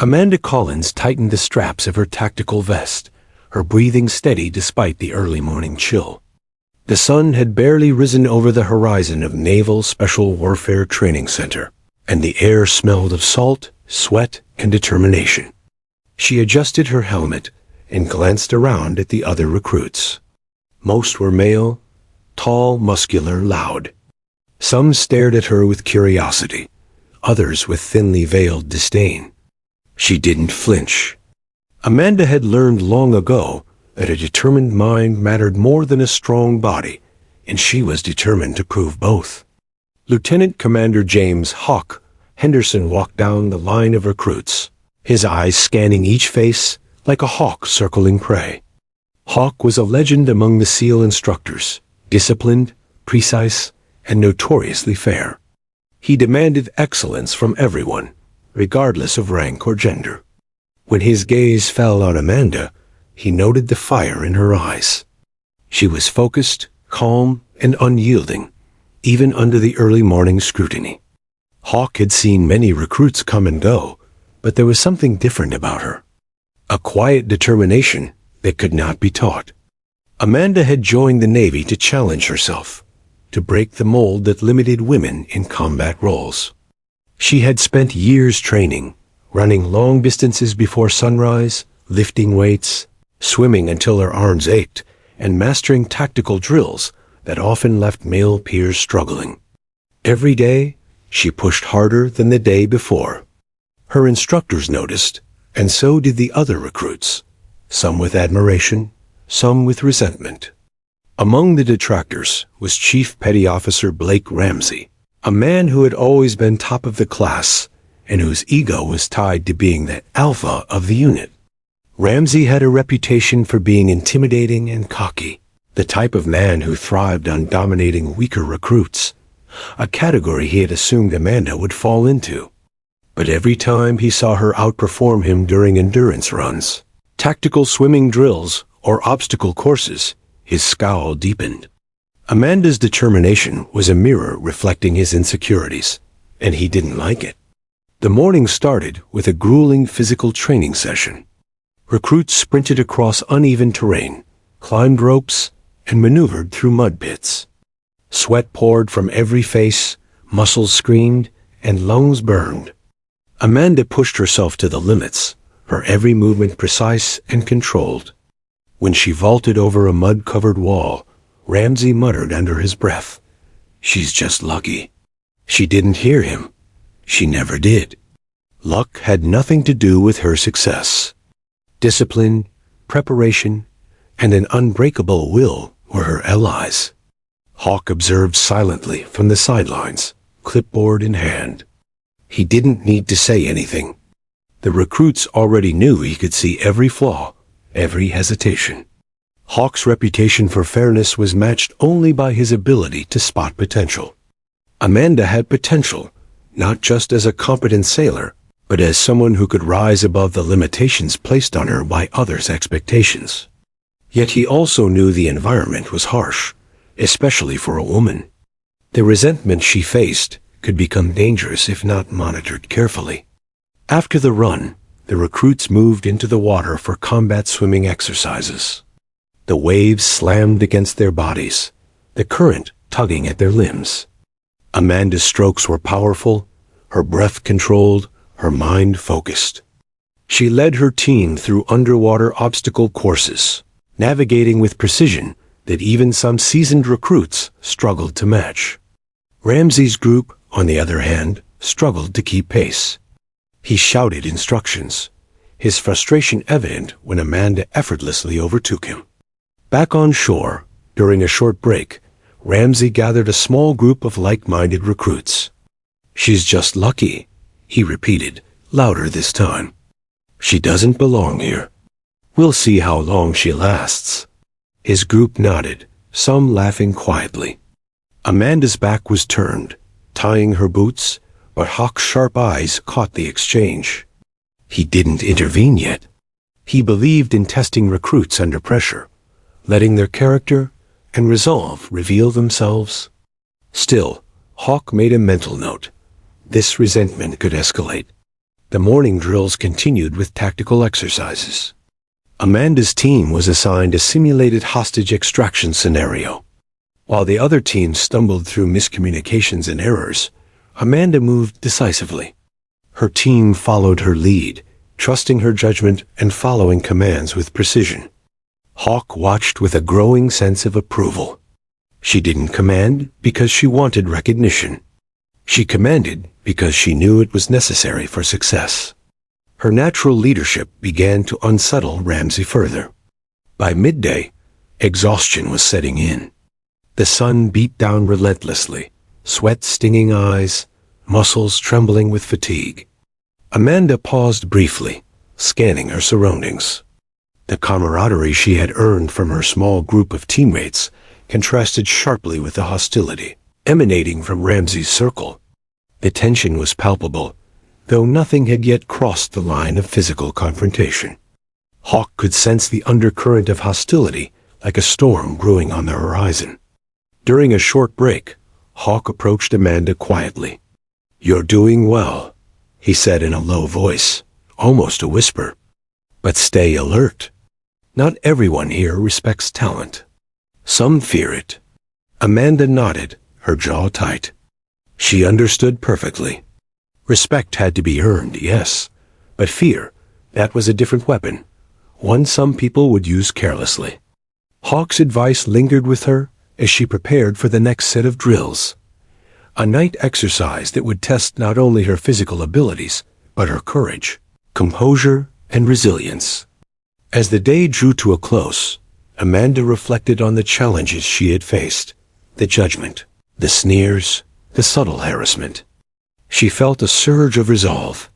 Amanda Collins tightened the straps of her tactical vest, her breathing steady despite the early morning chill. The sun had barely risen over the horizon of Naval Special Warfare Training Center, and the air smelled of salt, sweat, and determination. She adjusted her helmet and glanced around at the other recruits. Most were male, tall, muscular, loud. Some stared at her with curiosity, others with thinly veiled disdain. She didn't flinch. Amanda had learned long ago that a determined mind mattered more than a strong body, and she was determined to prove both. Lieutenant Commander James "Hawk" Henderson walked down the line of recruits, his eyes scanning each face like a hawk circling prey. Hawk was a legend among the SEAL instructors, disciplined, precise, and notoriously fair. He demanded excellence from everyone, regardless of rank or gender. When his gaze fell on Amanda, he noted the fire in her eyes. She was focused, calm, and unyielding, even under the early morning scrutiny. Hawk had seen many recruits come and go, but there was something different about her. A quiet determination that could not be taught. Amanda had joined the Navy to challenge herself, to break the mold that limited women in combat roles. She had spent years training, running long distances before sunrise, lifting weights, swimming until her arms ached, and mastering tactical drills that often left male peers struggling. Every day, she pushed harder than the day before. Her instructors noticed, and so did the other recruits, some with admiration, some with resentment. Among the detractors was Chief Petty Officer Blake Ramsey, a man who had always been top of the class and whose ego was tied to being the alpha of the unit. Ramsey had a reputation for being intimidating and cocky, the type of man who thrived on dominating weaker recruits, a category he had assumed Amanda would fall into. But every time he saw her outperform him during endurance runs, tactical swimming drills, or obstacle courses, his scowl deepened. Amanda's determination was a mirror reflecting his insecurities, and he didn't like it. The morning started with a grueling physical training session. Recruits sprinted across uneven terrain, climbed ropes, and maneuvered through mud pits. Sweat poured from every face, muscles screamed, and lungs burned. Amanda pushed herself to the limits, her every movement precise and controlled. When she vaulted over a mud-covered wall, Ramsey muttered under his breath, "She's just lucky." She didn't hear him. She never did. Luck had nothing to do with her success. Discipline, preparation, and an unbreakable will were her allies. Hawk observed silently from the sidelines, clipboard in hand. He didn't need to say anything. The recruits already knew he could see every flaw, every hesitation. Hawk's reputation for fairness was matched only by his ability to spot potential. Amanda had potential, not just as a competent sailor, but as someone who could rise above the limitations placed on her by others' expectations. Yet he also knew the environment was harsh, especially for a woman. The resentment she faced could become dangerous if not monitored carefully. After the run, the recruits moved into the water for combat swimming exercises. The waves slammed against their bodies, the current tugging at their limbs. Amanda's strokes were powerful, her breath controlled, her mind focused. She led her team through underwater obstacle courses, navigating with precision that even some seasoned recruits struggled to match. Ramsey's group, on the other hand, struggled to keep pace. He shouted instructions, his frustration evident when Amanda effortlessly overtook him. Back on shore, during a short break, Ramsey gathered a small group of like-minded recruits. "She's just lucky," he repeated, louder this time. "She doesn't belong here. We'll see how long she lasts." His group nodded, some laughing quietly. Amanda's back was turned, tying her boots, but Hawk's sharp eyes caught the exchange. He didn't intervene yet. He believed in testing recruits under pressure, letting their character and resolve reveal themselves. Still, Hawk made a mental note. This resentment could escalate. The morning drills continued with tactical exercises. Amanda's team was assigned a simulated hostage extraction scenario. While the other teams stumbled through miscommunications and errors, Amanda moved decisively. Her team followed her lead, trusting her judgment and following commands with precision. Hawk watched with a growing sense of approval. She didn't command because she wanted recognition. She commanded because she knew it was necessary for success. Her natural leadership began to unsettle Ramsay further. By midday, exhaustion was setting in. The sun beat down relentlessly, sweat stinging eyes, muscles trembling with fatigue. Amanda paused briefly, scanning her surroundings. The camaraderie she had earned from her small group of teammates contrasted sharply with the hostility emanating from Ramsay's circle. The tension was palpable, though nothing had yet crossed the line of physical confrontation. Hawk could sense the undercurrent of hostility like a storm brewing on the horizon. During a short break, Hawk approached Amanda quietly. "You're doing well," he said in a low voice, almost a whisper. "But stay alert. Not everyone here respects talent. Some fear it." Amanda nodded, her jaw tight. She understood perfectly. Respect had to be earned, yes, but fear, that was a different weapon, one some people would use carelessly. Hawk's advice lingered with her as she prepared for the next set of drills. A night exercise that would test not only her physical abilities, but her courage, composure, and resilience. As the day drew to a close, Amanda reflected on the challenges she had faced, the judgment, the sneers, the subtle harassment. She felt a surge of resolve.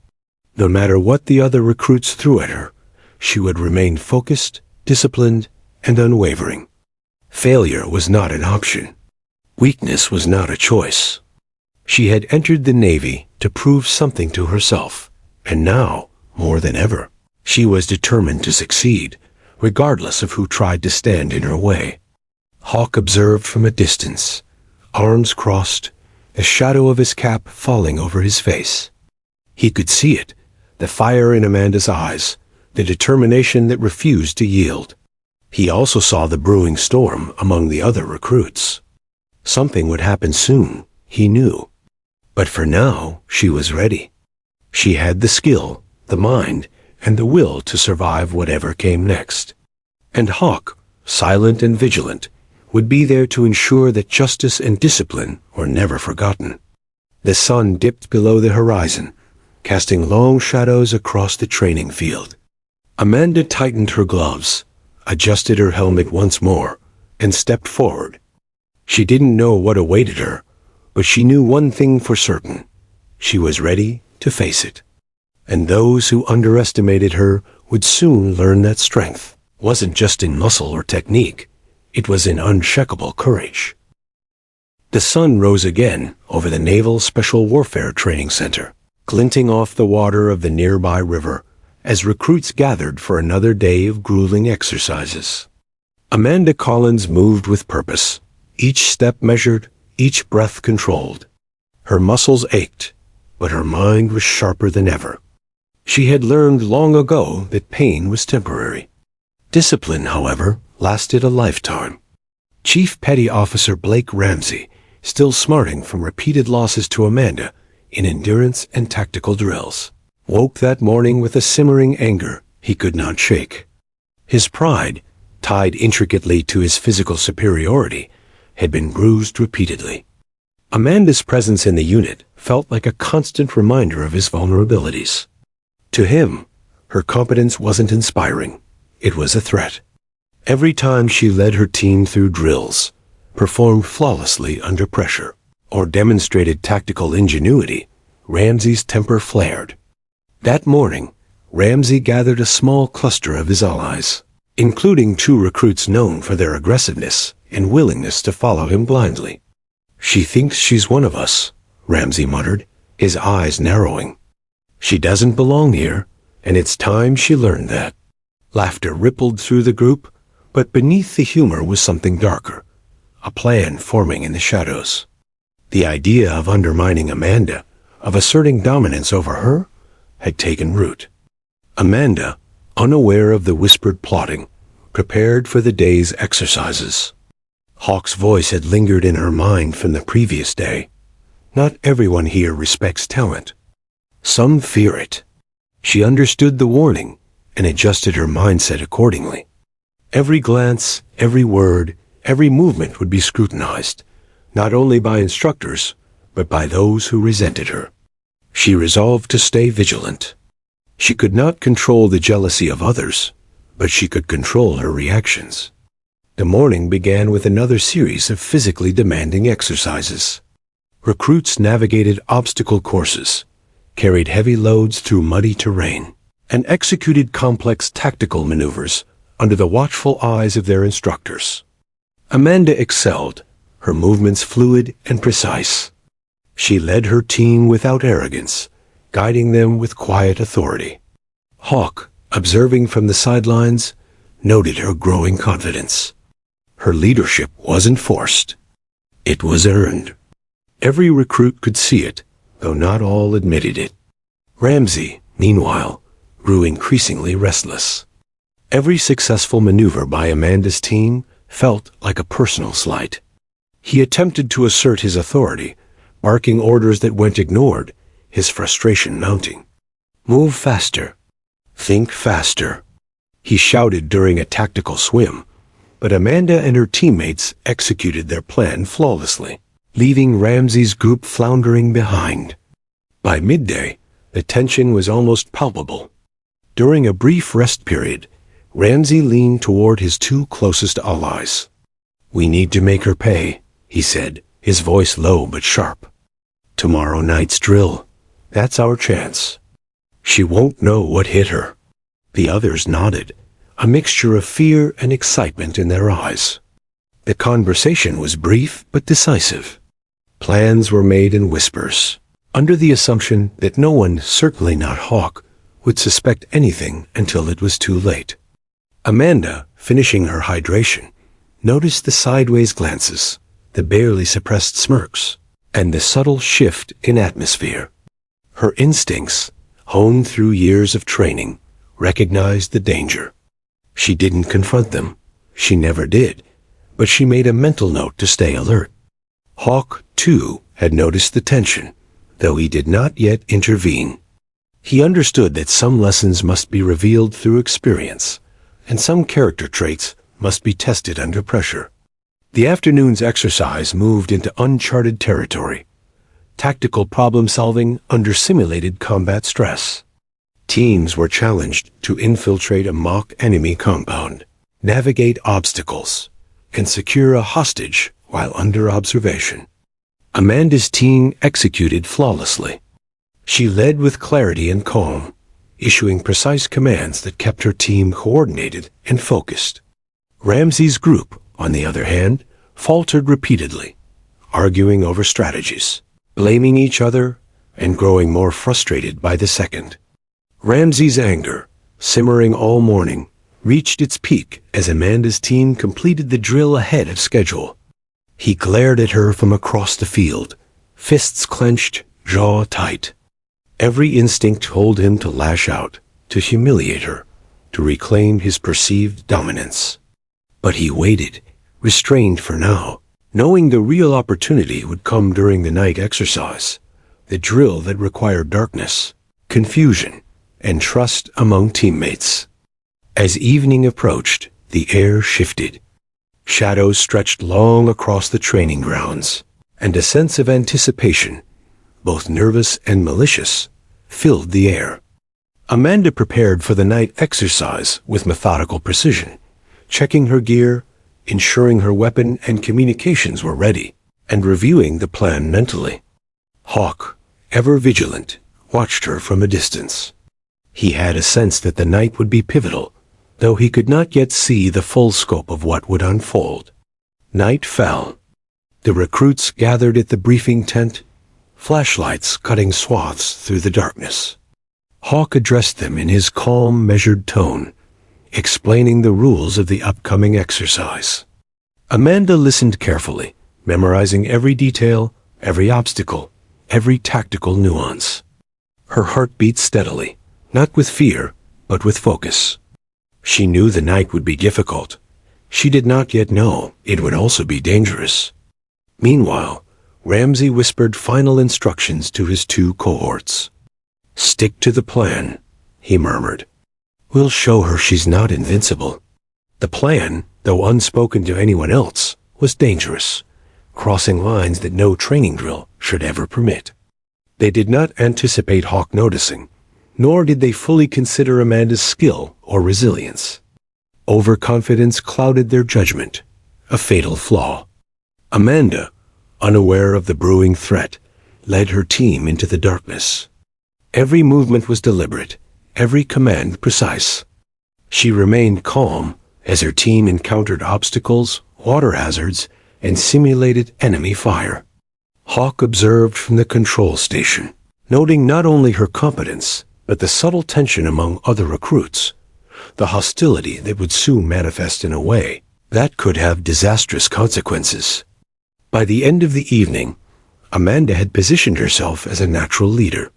No matter what the other recruits threw at her, she would remain focused, disciplined, and unwavering. Failure was not an option. Weakness was not a choice. She had entered the Navy to prove something to herself, and now, more than ever, she was determined to succeed, regardless of who tried to stand in her way. Hawk observed from a distance, arms crossed, the shadow of his cap falling over his face. He could see it, the fire in Amanda's eyes, the determination that refused to yield. He also saw the brewing storm among the other recruits. Something would happen soon, he knew. But for now, she was ready. She had the skill, the mind, and the will to survive whatever came next. And Hawk, silent and vigilant, would be there to ensure that justice and discipline were never forgotten. The sun dipped below the horizon, casting long shadows across the training field. Amanda tightened her gloves, adjusted her helmet once more, and stepped forward. She didn't know what awaited her, but she knew one thing for certain. She was ready to face it. And those who underestimated her would soon learn that strength wasn't just in muscle or technique. It was in unshakable courage. The sun rose again over the Naval Special Warfare Training Center, glinting off the water of the nearby river as recruits gathered for another day of grueling exercises. Amanda Collins moved with purpose, each step measured, each breath controlled. Her muscles ached, but her mind was sharper than ever. She had learned long ago that pain was temporary. Discipline, however, lasted a lifetime. Chief Petty Officer Blake Ramsay, still smarting from repeated losses to Amanda in endurance and tactical drills, woke that morning with a simmering anger he could not shake. His pride, tied intricately to his physical superiority, had been bruised repeatedly. Amanda's presence in the unit felt like a constant reminder of his vulnerabilities. To him, her competence wasn't inspiring. It was a threat. Every time she led her team through drills, performed flawlessly under pressure, or demonstrated tactical ingenuity, Ramsay's temper flared. That morning, Ramsay gathered a small cluster of his allies, including 2 recruits known for their aggressiveness and willingness to follow him blindly. "She thinks she's one of us," Ramsay muttered, his eyes narrowing. "She doesn't belong here, and it's time she learned that." Laughter rippled through the group, but beneath the humor was something darker, a plan forming in the shadows. The idea of undermining Amanda, of asserting dominance over her, had taken root. Amanda, unaware of the whispered plotting, prepared for the day's exercises. Hawk's voice had lingered in her mind from the previous day. Not everyone here respects talent. Some fear it. She understood the warning and adjusted her mindset accordingly. Every glance, every word, every movement would be scrutinized, not only by instructors, but by those who resented her. She resolved to stay vigilant. She could not control the jealousy of others, but she could control her reactions. The morning began with another series of physically demanding exercises. Recruits navigated obstacle courses, carried heavy loads through muddy terrain, and executed complex tactical maneuvers under the watchful eyes of their instructors. Amanda excelled, her movements fluid and precise. She led her team without arrogance, guiding them with quiet authority. Hawk, observing from the sidelines, noted her growing confidence. Her leadership wasn't forced. It was earned. Every recruit could see it, though not all admitted it. Ramsey, meanwhile, grew increasingly restless. Every successful maneuver by Amanda's team felt like a personal slight. He attempted to assert his authority, barking orders that went ignored, his frustration mounting. "Move faster. Think faster," he shouted during a tactical swim, but Amanda and her teammates executed their plan flawlessly, leaving Ramsey's group floundering behind. By midday, the tension was almost palpable. During a brief rest period, Ramsey leaned toward his two closest allies. "We need to make her pay," he said, his voice low but sharp. "Tomorrow night's drill. That's our chance. She won't know what hit her." The others nodded, a mixture of fear and excitement in their eyes. The conversation was brief but decisive. Plans were made in whispers, under the assumption that no one, certainly not Hawk, would suspect anything until it was too late. Amanda, finishing her hydration, noticed the sideways glances, the barely suppressed smirks, and the subtle shift in atmosphere. Her instincts, honed through years of training, recognized the danger. She didn't confront them. She never did, but she made a mental note to stay alert. Hawk, too, had noticed the tension, though he did not yet intervene. He understood that some lessons must be revealed through experience, and some character traits must be tested under pressure. The afternoon's exercise moved into uncharted territory. Tactical problem-solving under simulated combat stress. Teams were challenged to infiltrate a mock enemy compound, navigate obstacles, and secure a hostage while under observation. Amanda's team executed flawlessly. She led with clarity and calm, issuing precise commands that kept her team coordinated and focused. Ramsey's group, on the other hand, faltered repeatedly, arguing over strategies, blaming each other, and growing more frustrated by the second. Ramsey's anger, simmering all morning, reached its peak as Amanda's team completed the drill ahead of schedule. He glared at her from across the field, fists clenched, jaw tight. Every instinct told him to lash out, to humiliate her, to reclaim his perceived dominance. But he waited, restrained for now, knowing the real opportunity would come during the night exercise, the drill that required darkness, confusion, and trust among teammates. As evening approached, the air shifted. Shadows stretched long across the training grounds, and a sense of anticipation, both nervous and malicious, filled the air. Amanda prepared for the night exercise with methodical precision, checking her gear, ensuring her weapon and communications were ready, and reviewing the plan mentally. Hawk, ever vigilant, watched her from a distance. He had a sense that the night would be pivotal, though he could not yet see the full scope of what would unfold. Night fell. The recruits gathered at the briefing tent, flashlights cutting swaths through the darkness. Hawk addressed them in his calm, measured tone, explaining the rules of the upcoming exercise. Amanda listened carefully, memorizing every detail, every obstacle, every tactical nuance. Her heart beat steadily, not with fear, but with focus. She knew the night would be difficult. She did not yet know it would also be dangerous. Meanwhile, Ramsay whispered final instructions to his 2 cohorts. "Stick to the plan," he murmured. "We'll show her she's not invincible." The plan, though unspoken to anyone else, was dangerous, crossing lines that no training drill should ever permit. They did not anticipate Hawk noticing, nor did they fully consider Amanda's skill or resilience. Overconfidence clouded their judgment, a fatal flaw. Amanda, unaware of the brewing threat, led her team into the darkness. Every movement was deliberate, every command precise. She remained calm as her team encountered obstacles, water hazards, and simulated enemy fire. Hawk observed from the control station, noting not only her competence, but the subtle tension among other recruits, the hostility that would soon manifest in a way that could have disastrous consequences. By the end of the evening, Amanda had positioned herself as a natural leader.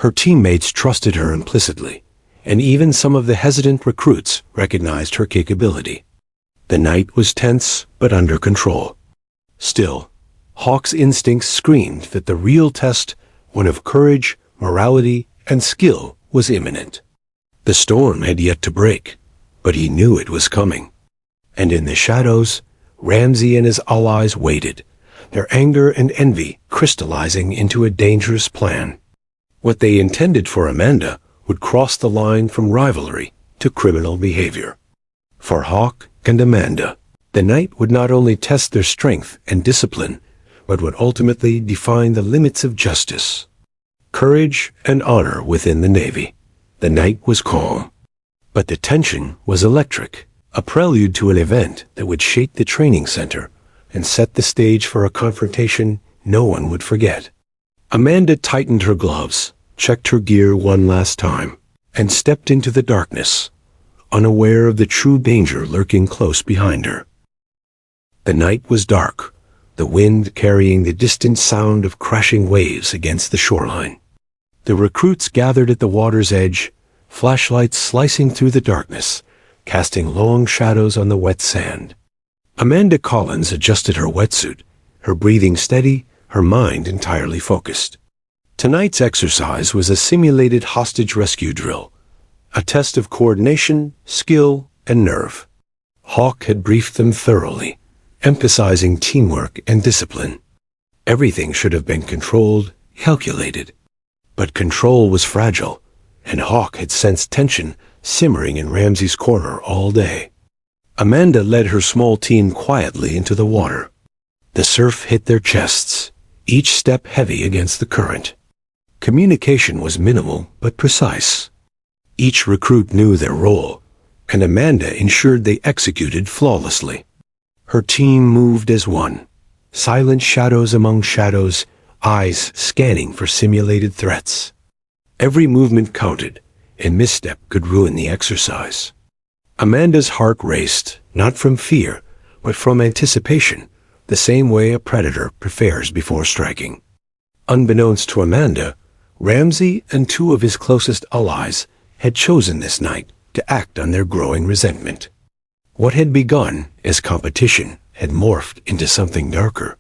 Her teammates trusted her implicitly, and even some of the hesitant recruits recognized her capability. The night was tense but under control. Still, Hawk's instincts screamed that the real test, one of courage, morality, and skill, was imminent. The storm had yet to break, but he knew it was coming. And in the shadows, Ramsay and his allies waited, their anger and envy crystallizing into a dangerous plan. What they intended for Amanda would cross the line from rivalry to criminal behavior. For Hawk and Amanda, the night would not only test their strength and discipline, but would ultimately define the limits of justice. Courage and honor within the Navy. The night was calm, but the tension was electric, a prelude to an event that would shake the training center and set the stage for a confrontation no one would forget. Amanda tightened her gloves, checked her gear one last time, and stepped into the darkness, unaware of the true danger lurking close behind her. The night was dark, the wind carrying the distant sound of crashing waves against the shoreline. The recruits gathered at the water's edge, flashlights slicing through the darkness, casting long shadows on the wet sand. Amanda Collins adjusted her wetsuit, her breathing steady, her mind entirely focused. Tonight's exercise was a simulated hostage rescue drill, a test of coordination, skill, and nerve. Hawk had briefed them thoroughly, emphasizing teamwork and discipline. Everything should have been controlled, calculated. But control was fragile, and Hawk had sensed tension simmering in Ramsay's corner all day. Amanda led her small team quietly into the water. The surf hit their chests, each step heavy against the current. Communication was minimal but precise. Each recruit knew their role, and Amanda ensured they executed flawlessly. Her team moved as one, silent shadows among shadows, eyes scanning for simulated threats. Every movement counted, and misstep could ruin the exercise. Amanda's heart raced, not from fear, but from anticipation, the same way a predator prepares before striking. Unbeknownst to Amanda, Ramsay and 2 of his closest allies had chosen this night to act on their growing resentment. What had begun as competition had morphed into something darker.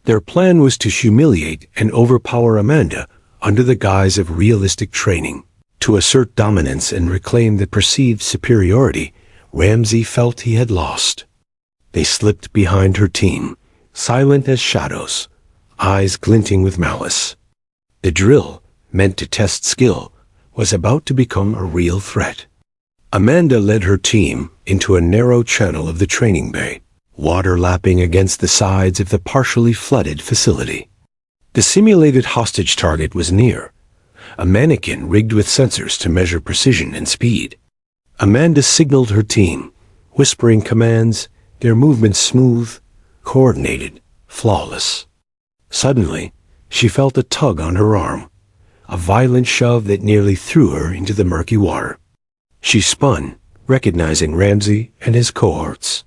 Their plan was to humiliate and overpower Amanda under the guise of realistic training. To assert dominance and reclaim the perceived superiority Ramsay felt he had lost. They slipped behind her team, silent as shadows, eyes glinting with malice. The drill, meant to test skill, was about to become a real threat. Amanda led her team into a narrow channel of the training bay, water lapping against the sides of the partially flooded facility. The simulated hostage target was near, a mannequin rigged with sensors to measure precision and speed. Amanda signaled her team, whispering commands, their movements smooth, coordinated, flawless. Suddenly, she felt a tug on her arm, a violent shove that nearly threw her into the murky water. She spun, recognizing Ramsay and his cohorts.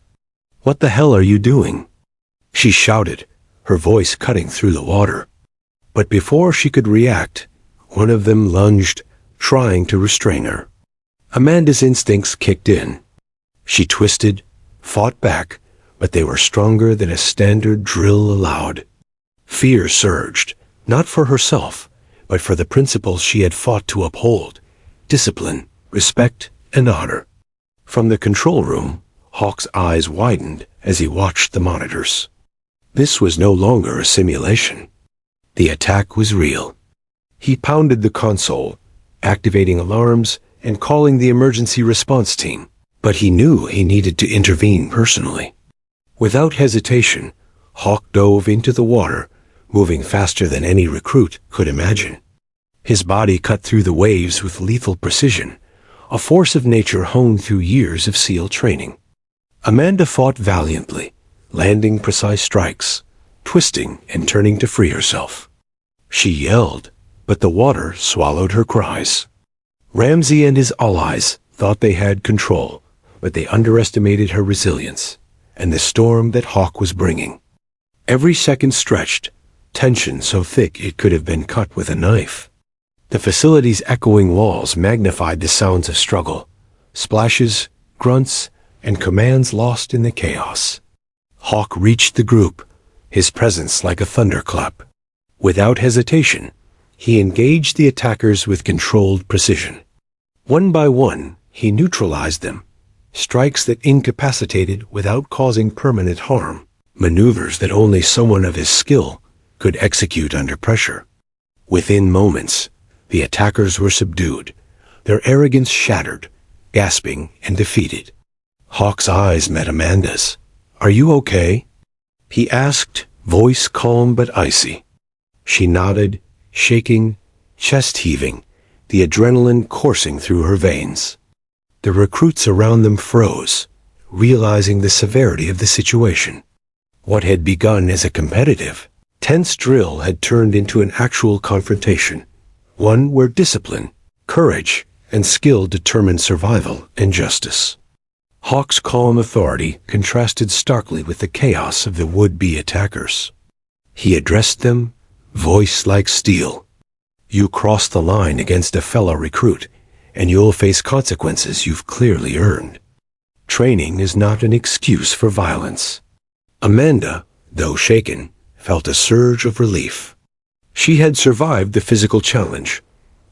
"What the hell are you doing?" she shouted, her voice cutting through the water. But before she could react, One of them lunged, trying to restrain her. Amanda's instincts kicked in. She twisted, fought back, but they were stronger than a standard drill allowed. Fear surged, not for herself, but for the principles she had fought to uphold: discipline, respect, and honor. From the control room, Hawk's eyes widened as he watched the monitors. This was no longer a simulation. The attack was real. He pounded the console, activating alarms and calling the emergency response team, but he knew he needed to intervene personally. Without hesitation, Hawk dove into the water, moving faster than any recruit could imagine. His body cut through the waves with lethal precision, a force of nature honed through years of SEAL training. Amanda fought valiantly, landing precise strikes, twisting and turning to free herself. She yelled, but the water swallowed her cries. Ramsey and his allies thought they had control, but they underestimated her resilience and the storm that Hawk was bringing. Every second stretched, tension so thick it could have been cut with a knife. The facility's echoing walls magnified the sounds of struggle, splashes, grunts, and commands lost in the chaos. Hawk reached the group, his presence like a thunderclap. Without hesitation, he engaged the attackers with controlled precision. One by one, he neutralized them, strikes that incapacitated without causing permanent harm, maneuvers that only someone of his skill could execute under pressure. Within moments, the attackers were subdued, their arrogance shattered, gasping and defeated. Hawk's eyes met Amanda's. "Are you okay?" he asked, voice calm but icy. She nodded, shaking, chest heaving, the adrenaline coursing through her veins. The recruits around them froze, realizing the severity of the situation. What had begun as a competitive, tense drill had turned into an actual confrontation, one where discipline, courage, and skill determined survival and justice. Hawk's calm authority contrasted starkly with the chaos of the would-be attackers. He addressed them, voice like steel. "You crossed the line against a fellow recruit, and you'll face consequences you've clearly earned. Training is not an excuse for violence." Amanda, though shaken, felt a surge of relief. She had survived the physical challenge,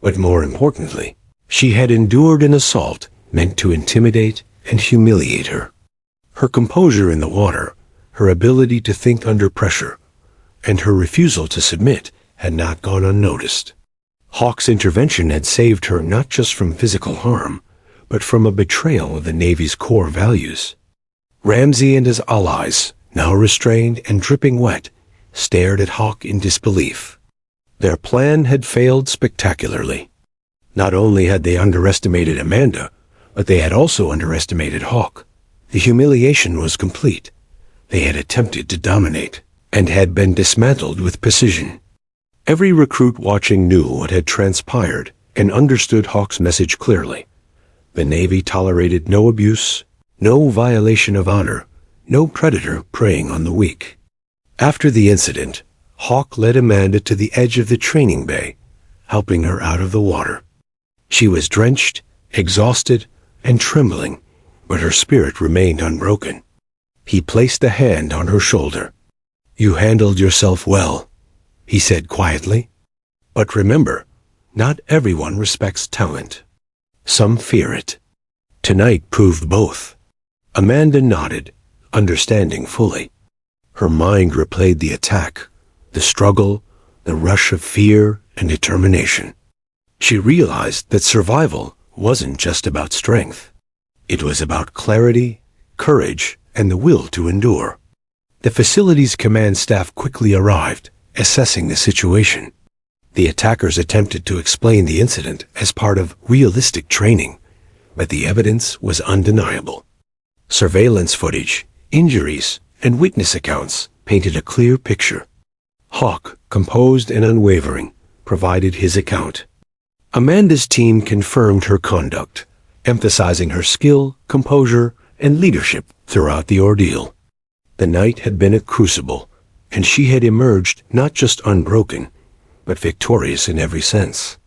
but more importantly, she had endured an assault meant to intimidate and humiliate her. Her composure in the water, her ability to think under pressure, and her refusal to submit had not gone unnoticed. Hawk's intervention had saved her not just from physical harm, but from a betrayal of the Navy's core values. Ramsey and his allies, now restrained and dripping wet, stared at Hawk in disbelief. Their plan had failed spectacularly. Not only had they underestimated Amanda, but they had also underestimated Hawk. The humiliation was complete. They had attempted to dominate, and had been dismantled with precision. Every recruit watching knew what had transpired and understood Hawk's message clearly. The Navy tolerated no abuse, no violation of honor, no predator preying on the weak. After the incident, Hawk led Amanda to the edge of the training bay, helping her out of the water. She was drenched, exhausted, and trembling, but her spirit remained unbroken. He placed a hand on her shoulder. "You handled yourself well," he said quietly. "But remember, not everyone respects talent. Some fear it." Tonight proved both. Amanda nodded, understanding fully. Her mind replayed the attack, the struggle, the rush of fear and determination. She realized that survival wasn't just about strength. It was about clarity, courage, and the will to endure. The facility's command staff quickly arrived, assessing the situation. The attackers attempted to explain the incident as part of realistic training, but the evidence was undeniable. Surveillance footage, injuries, and witness accounts painted a clear picture. Hawk, composed and unwavering, provided his account. Amanda's team confirmed her conduct, emphasizing her skill, composure, and leadership throughout the ordeal. The night had been a crucible, and she had emerged not just unbroken, but victorious in every sense.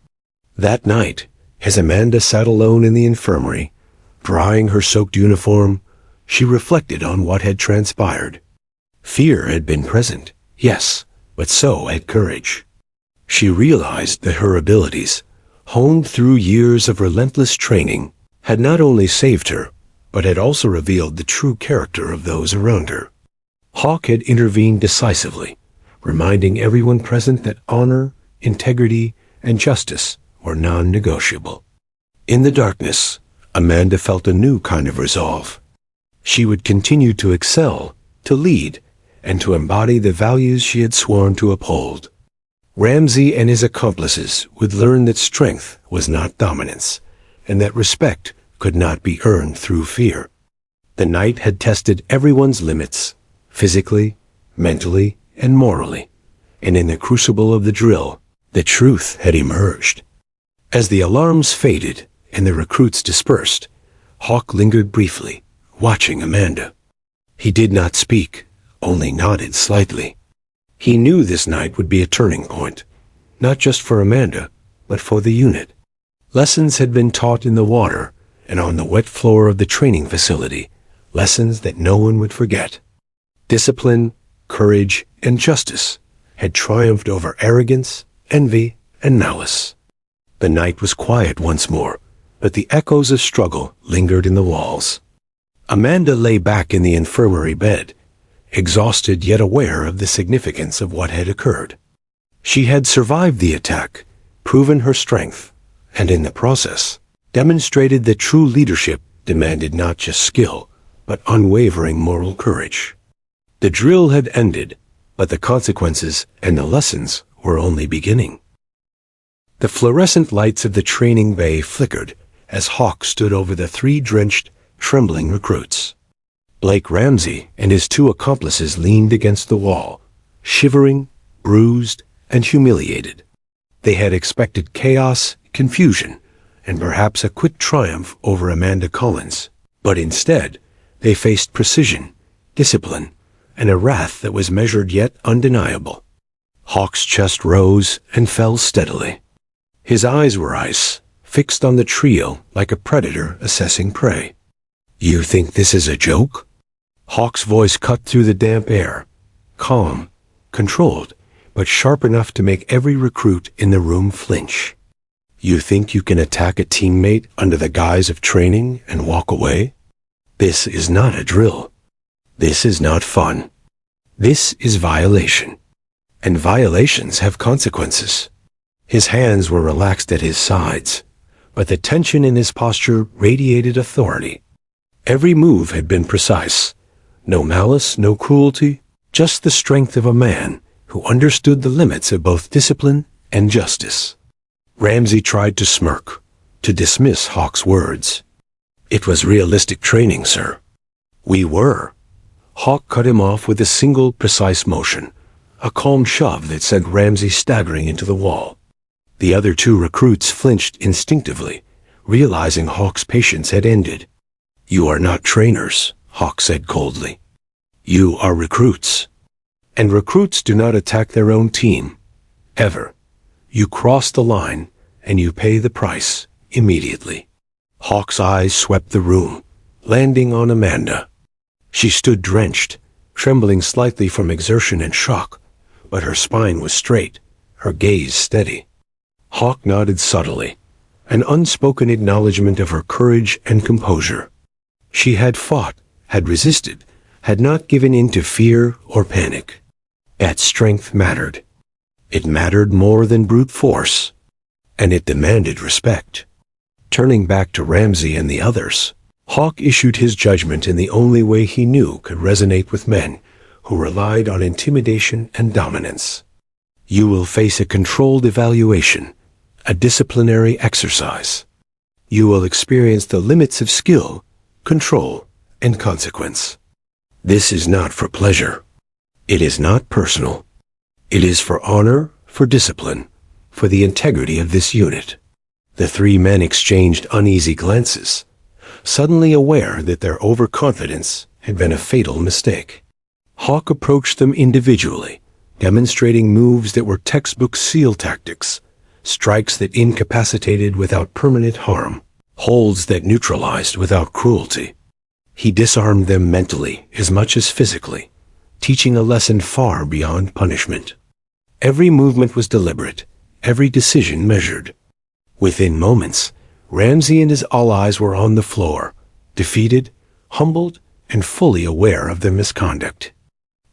That night, as Amanda sat alone in the infirmary, drying her soaked uniform, she reflected on what had transpired. Fear had been present, yes, but so had courage. She realized that her abilities, honed through years of relentless training, had not only saved her, but had also revealed the true character of those around her. Hawk had intervened decisively, reminding everyone present that honor, integrity, and justice were non-negotiable. In the darkness, Amanda felt a new kind of resolve. She would continue to excel, to lead, and to embody the values she had sworn to uphold. Ramsay and his accomplices would learn that strength was not dominance, and that respect could not be earned through fear. The night had tested everyone's limits, physically, mentally, and morally, and in the crucible of the drill, the truth had emerged. As the alarms faded and the recruits dispersed, Hawk lingered briefly, watching Amanda. He did not speak, only nodded slightly. He knew this night would be a turning point, not just for Amanda, but for the unit. Lessons had been taught in the water and on the wet floor of the training facility, lessons that no one would forget. Discipline, courage, and justice had triumphed over arrogance, envy, and malice. The night was quiet once more, but the echoes of struggle lingered in the walls. Amanda lay back in the infirmary bed, exhausted yet aware of the significance of what had occurred. She had survived the attack, proven her strength, and in the process, demonstrated that true leadership demanded not just skill, but unwavering moral courage. The drill had ended, but the consequences and the lessons were only beginning. The fluorescent lights of the training bay flickered as Hawk stood over the three drenched, trembling recruits. Blake Ramsay and his two accomplices leaned against the wall, shivering, bruised, and humiliated. They had expected chaos, confusion, and perhaps a quick triumph over Amanda Collins, but instead, they faced precision, discipline, and a wrath that was measured yet undeniable. Hawk's chest rose and fell steadily. His eyes were ice, fixed on the trio like a predator assessing prey. "You think this is a joke?" Hawk's voice cut through the damp air, calm, controlled, but sharp enough to make every recruit in the room flinch. "You think you can attack a teammate under the guise of training and walk away? This is not a drill. This is not fun. This is violation. And violations have consequences." His hands were relaxed at his sides, but the tension in his posture radiated authority. Every move had been precise. No malice, no cruelty, just the strength of a man who understood the limits of both discipline and justice. Ramsay tried to smirk, to dismiss Hawk's words. "It was realistic training, sir." "We were." Hawk cut him off with a single precise motion, a calm shove that sent Ramsay staggering into the wall. The other two recruits flinched instinctively, realizing Hawk's patience had ended. "You are not trainers," Hawk said coldly. "You are recruits. And recruits do not attack their own team. Ever. You cross the line, and you pay the price immediately." Hawk's eyes swept the room, landing on Amanda. She stood drenched, trembling slightly from exertion and shock, but her spine was straight, her gaze steady. Hawk nodded subtly, an unspoken acknowledgement of her courage and composure. She had fought, had resisted, had not given in to fear or panic. That strength mattered. It mattered more than brute force, and it demanded respect. Turning back to Ramsay and the others, Hawk issued his judgment in the only way he knew could resonate with men who relied on intimidation and dominance. "You will face a controlled evaluation, a disciplinary exercise. You will experience the limits of skill, control, and consequence. This is not for pleasure. It is not personal. It is for honor, for discipline, for the integrity of this unit." The three men exchanged uneasy glances, suddenly aware that their overconfidence had been a fatal mistake. Hawk approached them individually, demonstrating moves that were textbook SEAL tactics, strikes that incapacitated without permanent harm, holds that neutralized without cruelty. He disarmed them mentally as much as physically, teaching a lesson far beyond punishment. Every movement was deliberate, every decision measured. Within moments, Ramsay and his allies were on the floor, defeated, humbled, and fully aware of their misconduct.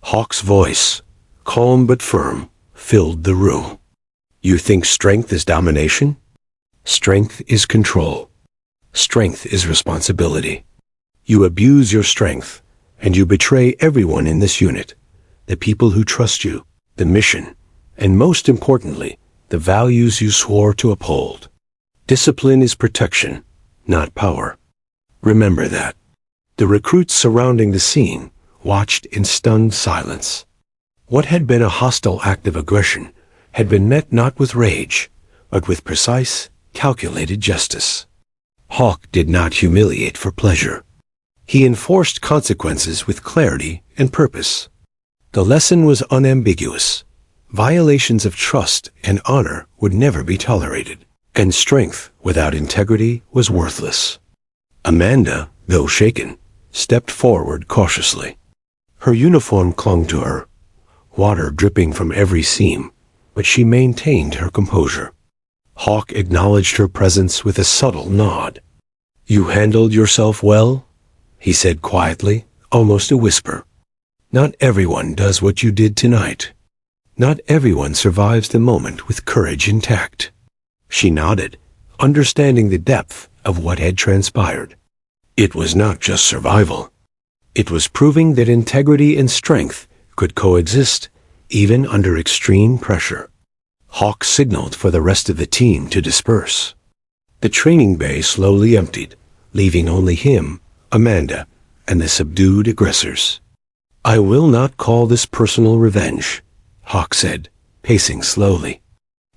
Hawke's voice, calm but firm, filled the room. You think strength is domination? Strength is control. Strength is responsibility. You abuse your strength, and you betray everyone in this unit, the people who trust you, the mission, and most importantly, the values you swore to uphold. Discipline is protection, not power. Remember that. The recruits surrounding the scene watched in stunned silence. What had been a hostile act of aggression had been met not with rage, but with precise, calculated justice. Hawke did not humiliate for pleasure. He enforced consequences with clarity and purpose. The lesson was unambiguous. Violations of trust and honor would never be tolerated, and strength without integrity was worthless. Amanda, though shaken, stepped forward cautiously. Her uniform clung to her, water dripping from every seam, but she maintained her composure. Hawke acknowledged her presence with a subtle nod. You handled yourself well, he said quietly, almost a whisper. Not everyone does what you did tonight. Not everyone survives the moment with courage intact. She nodded, understanding the depth of what had transpired. It was not just survival. It was proving that integrity and strength could coexist, even under extreme pressure. Hawke signaled for the rest of the team to disperse. The training bay slowly emptied, leaving only him, Amanda, and the subdued aggressors. I will not call this personal revenge, Hawke said, pacing slowly.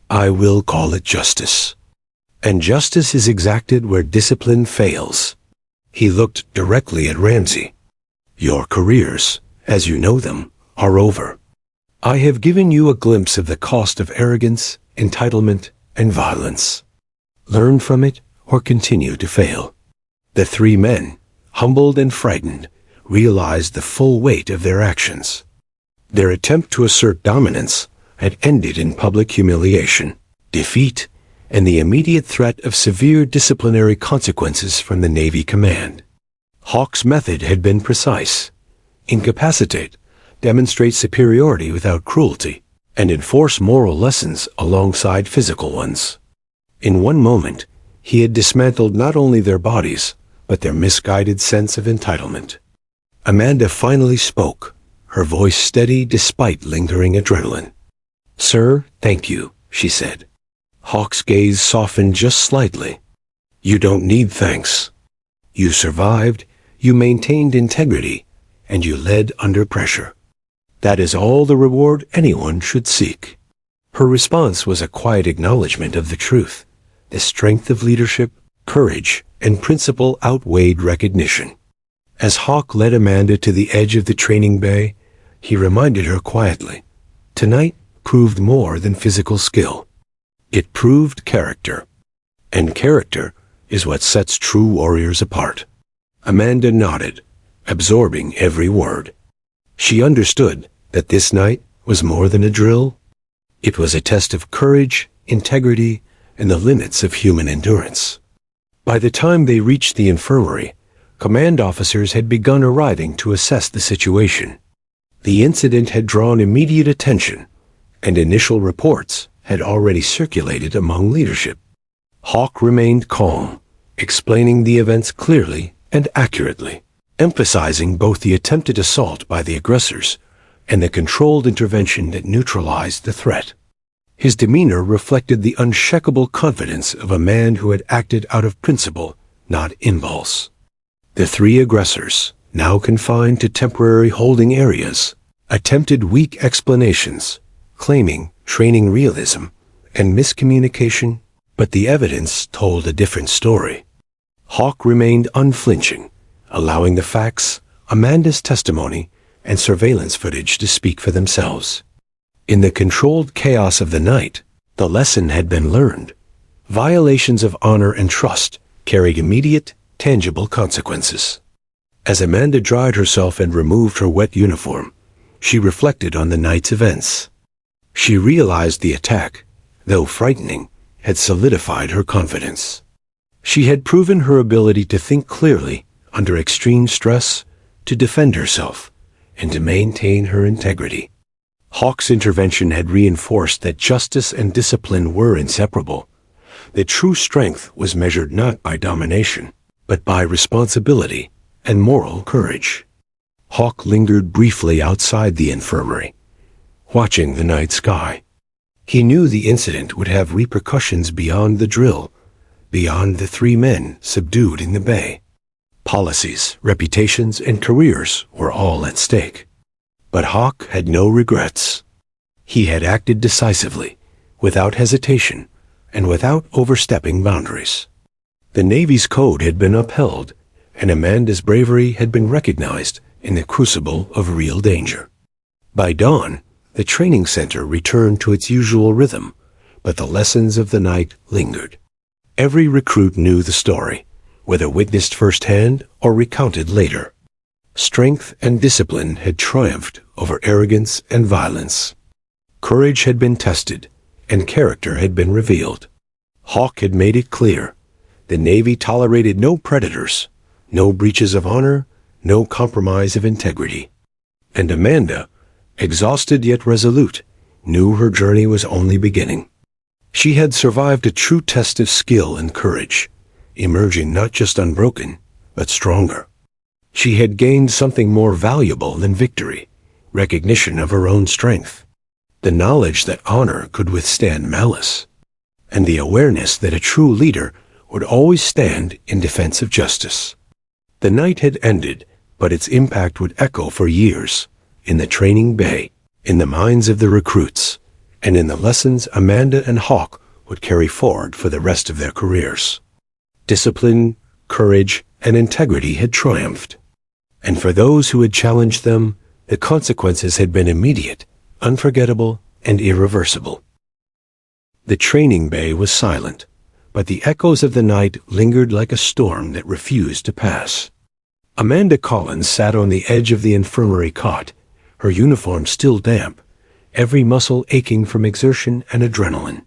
I will call it justice. And justice is exacted where discipline fails. He looked directly at Ramsay. Your careers, as you know them, are over. I have given you a glimpse of the cost of arrogance, entitlement, and violence. Learn from it or continue to fail. The three men, humbled and frightened, realized the full weight of their actions. Their attempt to assert dominance had ended in public humiliation, defeat, and the immediate threat of severe disciplinary consequences from the Navy command. Hawke's method had been precise: incapacitate, demonstrate superiority without cruelty, and enforce moral lessons alongside physical ones. In one moment, he had dismantled not only their bodies, but their misguided sense of entitlement. Amanda finally spoke, her voice steady despite lingering adrenaline. Sir, thank you, she said. Hawke's gaze softened just slightly. You don't need thanks. You survived, you maintained integrity, and you led under pressure. That is all the reward anyone should seek. Her response was a quiet acknowledgement of the truth. The strength of leadership, courage, and principle outweighed recognition. As Hawke led Amanda to the edge of the training bay, he reminded her quietly, tonight proved more than physical skill. It proved character. And character is what sets true warriors apart. Amanda nodded, absorbing every word. She understood that this night was more than a drill. It was a test of courage, integrity, and the limits of human endurance. By the time they reached the infirmary, command officers had begun arriving to assess the situation. The incident had drawn immediate attention, and initial reports had already circulated among leadership. Hawke remained calm, explaining the events clearly and accurately, emphasizing both the attempted assault by the aggressors and the controlled intervention that neutralized the threat. His demeanor reflected the unshakable confidence of a man who had acted out of principle, not impulse. The three aggressors, now confined to temporary holding areas, attempted weak explanations, claiming training realism and miscommunication, but the evidence told a different story. Hawke remained unflinching, allowing the facts, Amanda's testimony, and surveillance footage to speak for themselves. In the controlled chaos of the night, The lesson had been learned. Violations of honor and trust carried immediate, tangible consequences. As Amanda dried herself and removed her wet uniform, she reflected on the night's events. She realized the attack, though frightening, had solidified her confidence. She had proven her ability to think clearly under extreme stress, to defend herself, and to maintain her integrity. Hawke's intervention had reinforced that justice and discipline were inseparable. That true strength was measured not by domination, but by responsibility and moral courage. Hawke lingered briefly outside the infirmary, watching the night sky. He knew the incident would have repercussions beyond the drill, beyond the 3 men subdued in the bay. Policies, reputations, and careers were all at stake. But Hawke had no regrets. He had acted decisively, without hesitation, and without overstepping boundaries. The Navy's code had been upheld, and Amanda's bravery had been recognized in the crucible of real danger. By dawn, the training center returned to its usual rhythm, but the lessons of the night lingered. Every recruit knew the story, whether witnessed firsthand or recounted later. Strength and discipline had triumphed over arrogance and violence. Courage had been tested, and character had been revealed. Hawke had made it clear. The Navy tolerated no predators, no breaches of honor, no compromise of integrity. And Amanda, exhausted yet resolute, knew her journey was only beginning. She had survived a true test of skill and courage, emerging not just unbroken, but stronger. She had gained something more valuable than victory, recognition of her own strength, the knowledge that honor could withstand malice, and the awareness that a true leader would always stand in defense of justice. The night had ended, but its impact would echo for years, in the training bay, in the minds of the recruits, and in the lessons Amanda and Hawke would carry forward for the rest of their careers. Discipline, courage, and integrity had triumphed. And for those who had challenged them, the consequences had been immediate, unforgettable, and irreversible. The training bay was silent, but the echoes of the night lingered like a storm that refused to pass. Amanda Collins sat on the edge of the infirmary cot, her uniform still damp, every muscle aching from exertion and adrenaline.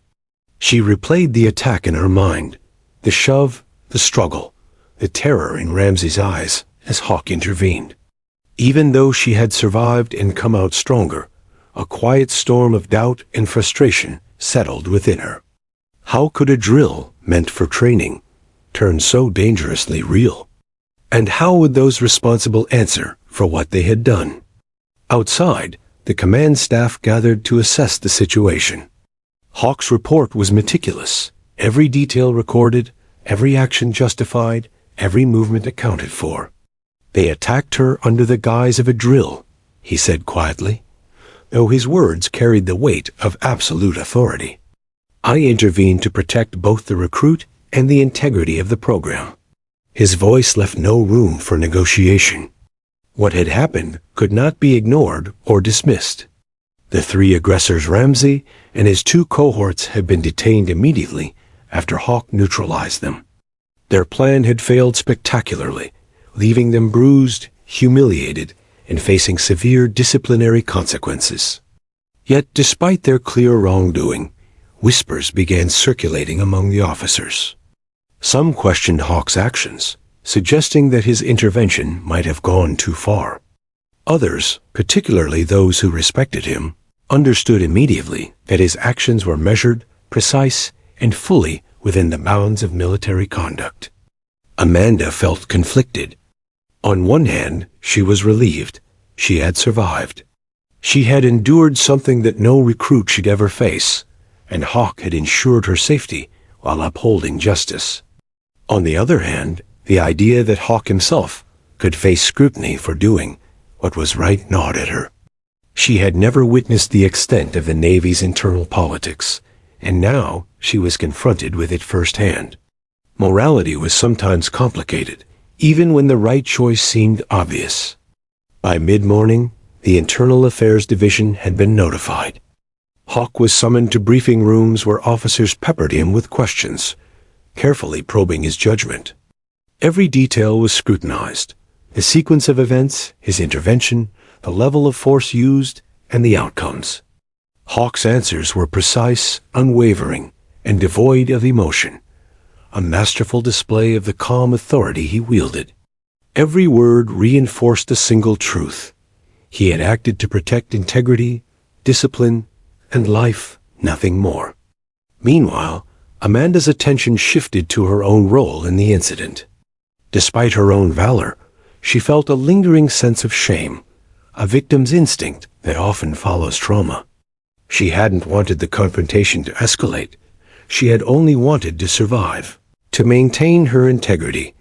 She replayed the attack in her mind, the shove, the struggle, the terror in Ramsey's eyes as Hawke intervened. Even though she had survived and come out stronger, a quiet storm of doubt and frustration settled within her. How could a drill, meant for training, turn so dangerously real? And how would those responsible answer for what they had done? Outside, the command staff gathered to assess the situation. Hawke's report was meticulous, every detail recorded, every action justified, every movement accounted for. They attacked her under the guise of a drill, he said quietly, though his words carried the weight of absolute authority. I intervened to protect both the recruit and the integrity of the program. His voice left no room for negotiation. What had happened could not be ignored or dismissed. The 3 aggressors, Ramsey and his 2 cohorts, had been detained immediately after Hawke neutralized them. Their plan had failed spectacularly, leaving them bruised, humiliated, and facing severe disciplinary consequences. Yet, despite their clear wrongdoing, whispers began circulating among the officers. Some questioned Hawke's actions, suggesting that his intervention might have gone too far. Others, particularly those who respected him, understood immediately that his actions were measured, precise, and fully within the bounds of military conduct. Amanda felt conflicted. On one hand, she was relieved. She had survived. She had endured something that no recruit should ever face, and Hawke had ensured her safety while upholding justice. On the other hand, the idea that Hawke himself could face scrutiny for doing what was right gnawed at her. She had never witnessed the extent of the Navy's internal politics, and now she was confronted with it firsthand. Morality was sometimes complicated, even when the right choice seemed obvious. By mid-morning, the Internal Affairs Division had been notified. Hawk was summoned to briefing rooms where officers peppered him with questions, carefully probing his judgment. Every detail was scrutinized: the sequence of events, his intervention, the level of force used, and the outcomes. Hawk's answers were precise, unwavering, and devoid of emotion, a masterful display of the calm authority he wielded. Every word reinforced a single truth: he had acted to protect integrity, discipline, and life, nothing more. Meanwhile, Amanda's attention shifted to her own role in the incident. Despite her own valor, she felt a lingering sense of shame, a victim's instinct that often follows trauma. She hadn't wanted the confrontation to escalate. She had only wanted to survive, to maintain her integrity,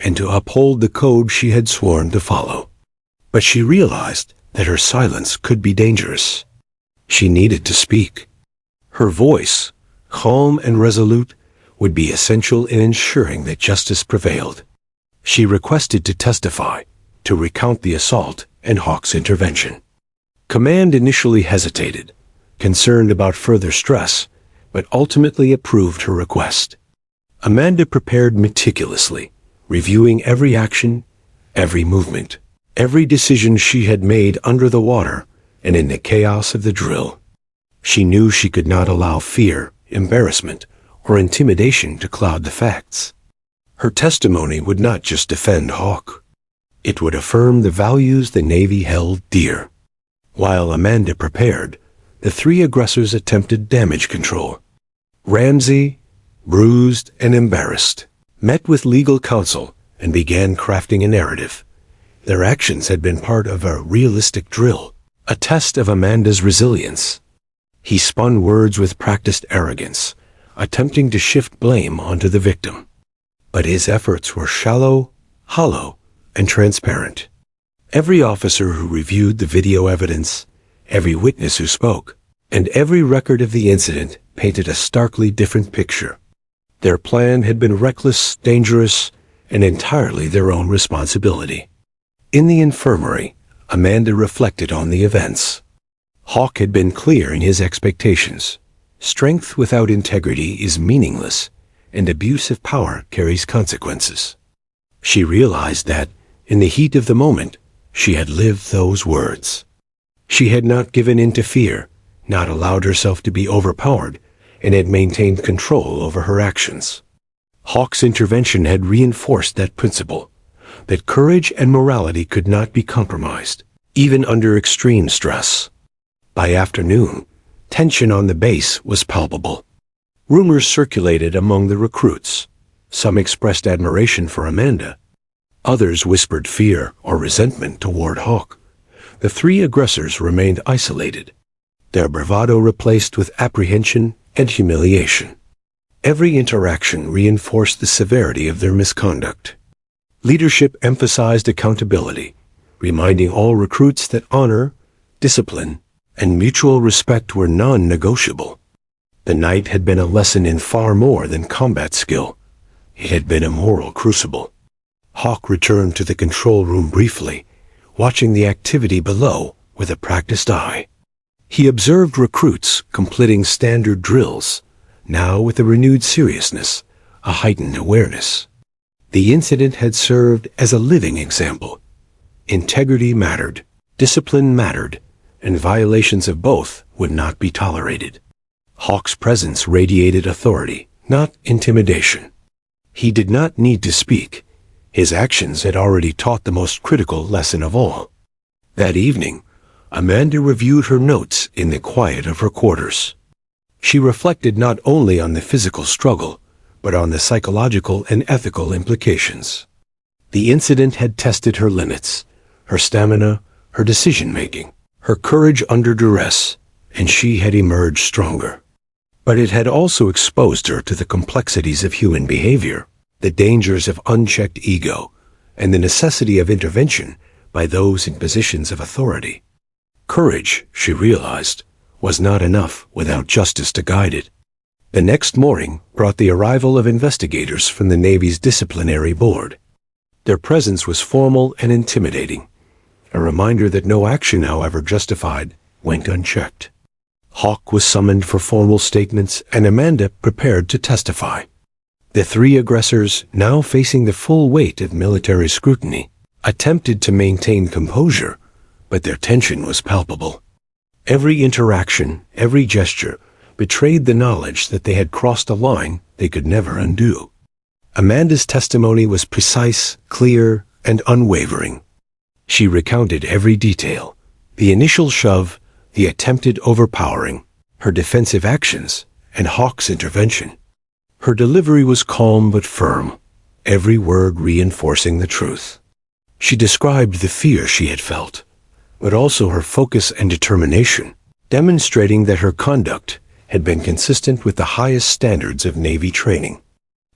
and to uphold the code she had sworn to follow. But she realized that her silence could be dangerous. She needed to speak. Her voice, calm and resolute, would be essential in ensuring that justice prevailed. She requested to testify, to recount the assault and Hawk's intervention. Command initially hesitated, concerned about further stress, but ultimately approved her request. Amanda prepared meticulously, reviewing every action, every movement, every decision she had made under the water and in the chaos of the drill. She knew she could not allow fear, embarrassment, or intimidation to cloud the facts. Her testimony would not just defend Hawk. It would affirm the values the Navy held dear. While Amanda prepared, the three aggressors attempted damage control. Ramsey, bruised and embarrassed, met with legal counsel and began crafting a narrative. Their actions had been part of a realistic drill, a test of Amanda's resilience. He spun words with practiced arrogance, attempting to shift blame onto the victim. But his efforts were shallow, hollow, and transparent. Every officer who reviewed the video evidence, every witness who spoke, and every record of the incident painted a starkly different picture. Their plan had been reckless, dangerous, and entirely their own responsibility. In the infirmary, Amanda reflected on the events. Hawk had been clear in his expectations. Strength without integrity is meaningless, and abuse of power carries consequences. She realized that, in the heat of the moment, she had lived those words. She had not given in to fear, not allowed herself to be overpowered, and had maintained control over her actions. Hawk's intervention had reinforced that principle, that courage and morality could not be compromised, even under extreme stress. By afternoon, tension on the base was palpable. Rumors circulated among the recruits. Some expressed admiration for Amanda. Others whispered fear or resentment toward Hawk. The three aggressors remained isolated, their bravado replaced with apprehension and humiliation. Every interaction reinforced the severity of their misconduct. Leadership emphasized accountability, reminding all recruits that honor, discipline, and mutual respect were non-negotiable. The night had been a lesson in far more than combat skill. It had been a moral crucible. Hawk returned to the control room briefly, watching the activity below with a practiced eye. He observed recruits completing standard drills, now with a renewed seriousness, a heightened awareness. The incident had served as a living example. Integrity mattered, discipline mattered, and violations of both would not be tolerated. Hawk's presence radiated authority, not intimidation. He did not need to speak. His actions had already taught the most critical lesson of all. That evening, Amanda reviewed her notes in the quiet of her quarters. She reflected not only on the physical struggle, but on the psychological and ethical implications. The incident had tested her limits, her stamina, her decision-making, her courage under duress, and she had emerged stronger. But it had also exposed her to the complexities of human behavior, the dangers of unchecked ego, and the necessity of intervention by those in positions of authority. Courage, she realized, was not enough without justice to guide it. The next morning brought the arrival of investigators from the Navy's disciplinary board. Their presence was formal and intimidating, a reminder that no action, however justified, went unchecked. Hawk was summoned for formal statements and Amanda prepared to testify. The three aggressors, now facing the full weight of military scrutiny, attempted to maintain composure, but their tension was palpable. Every interaction, every gesture, betrayed the knowledge that they had crossed a line they could never undo. Amanda's testimony was precise, clear, and unwavering. She recounted every detail: the initial shove, the attempted overpowering, her defensive actions, and Hawk's intervention. Her delivery was calm but firm, every word reinforcing the truth. She described the fear she had felt, but also her focus and determination, demonstrating that her conduct had been consistent with the highest standards of Navy training.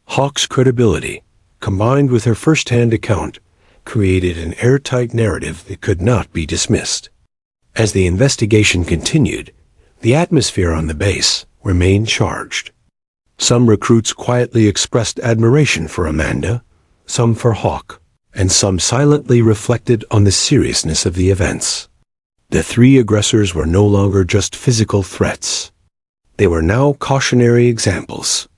Hawk's credibility, combined with her first-hand account, created an airtight narrative that could not be dismissed. As the investigation continued, the atmosphere on the base remained charged. Some recruits quietly expressed admiration for Amanda, some for Hawk, and some silently reflected on the seriousness of the events. The three aggressors were no longer just physical threats. They were now cautionary examples.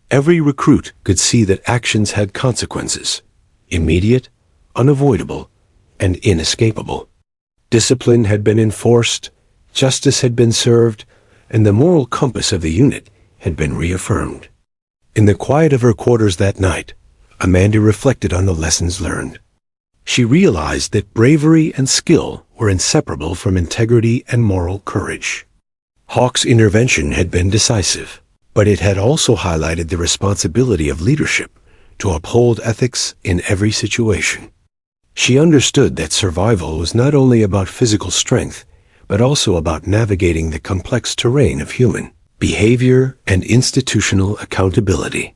Every recruit could see that actions had consequences, immediate, unavoidable, and inescapable. Discipline had been enforced, justice had been served, and the moral compass of the unit had been reaffirmed. In the quiet of her quarters that night, Amanda reflected on the lessons learned. She realized that bravery and skill were inseparable from integrity and moral courage. Hawk's intervention had been decisive, but it had also highlighted the responsibility of leadership to uphold ethics in every situation. She understood that survival was not only about physical strength, but also about navigating the complex terrain of human behavior and institutional accountability.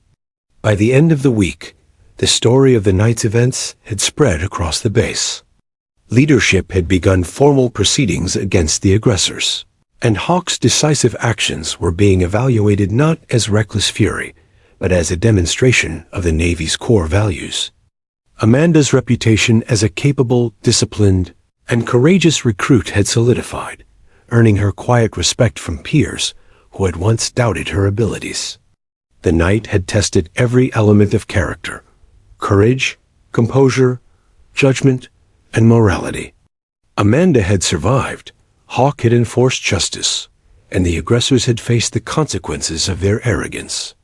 By the end of the week, the story of the night's events had spread across the base. Leadership had begun formal proceedings against the aggressors, and Hawk's decisive actions were being evaluated not as reckless fury, but as a demonstration of the Navy's core values. Amanda's reputation as a capable, disciplined, and courageous recruit had solidified, earning her quiet respect from peers who had once doubted her abilities. The night had tested every element of character: courage, composure, judgment, and morality. Amanda had survived, Hawk had enforced justice, and the aggressors had faced the consequences of their arrogance.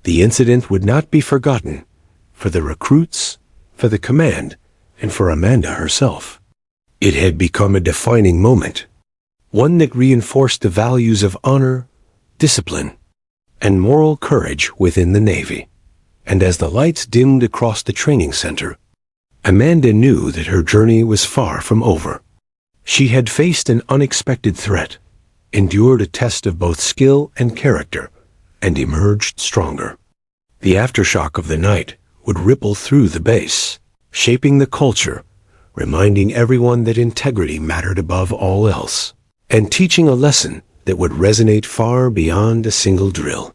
The incident would not be forgotten for the recruits, for the command, and for Amanda herself. It had become a defining moment, one that reinforced the values of honor, discipline, and moral courage within the Navy. And as the lights dimmed across the training center, Amanda knew that her journey was far from over. She had faced an unexpected threat, endured a test of both skill and character, and emerged stronger. The aftershock of the night would ripple through the base, shaping the culture, reminding everyone that integrity mattered above all else, and teaching a lesson that would resonate far beyond a single drill.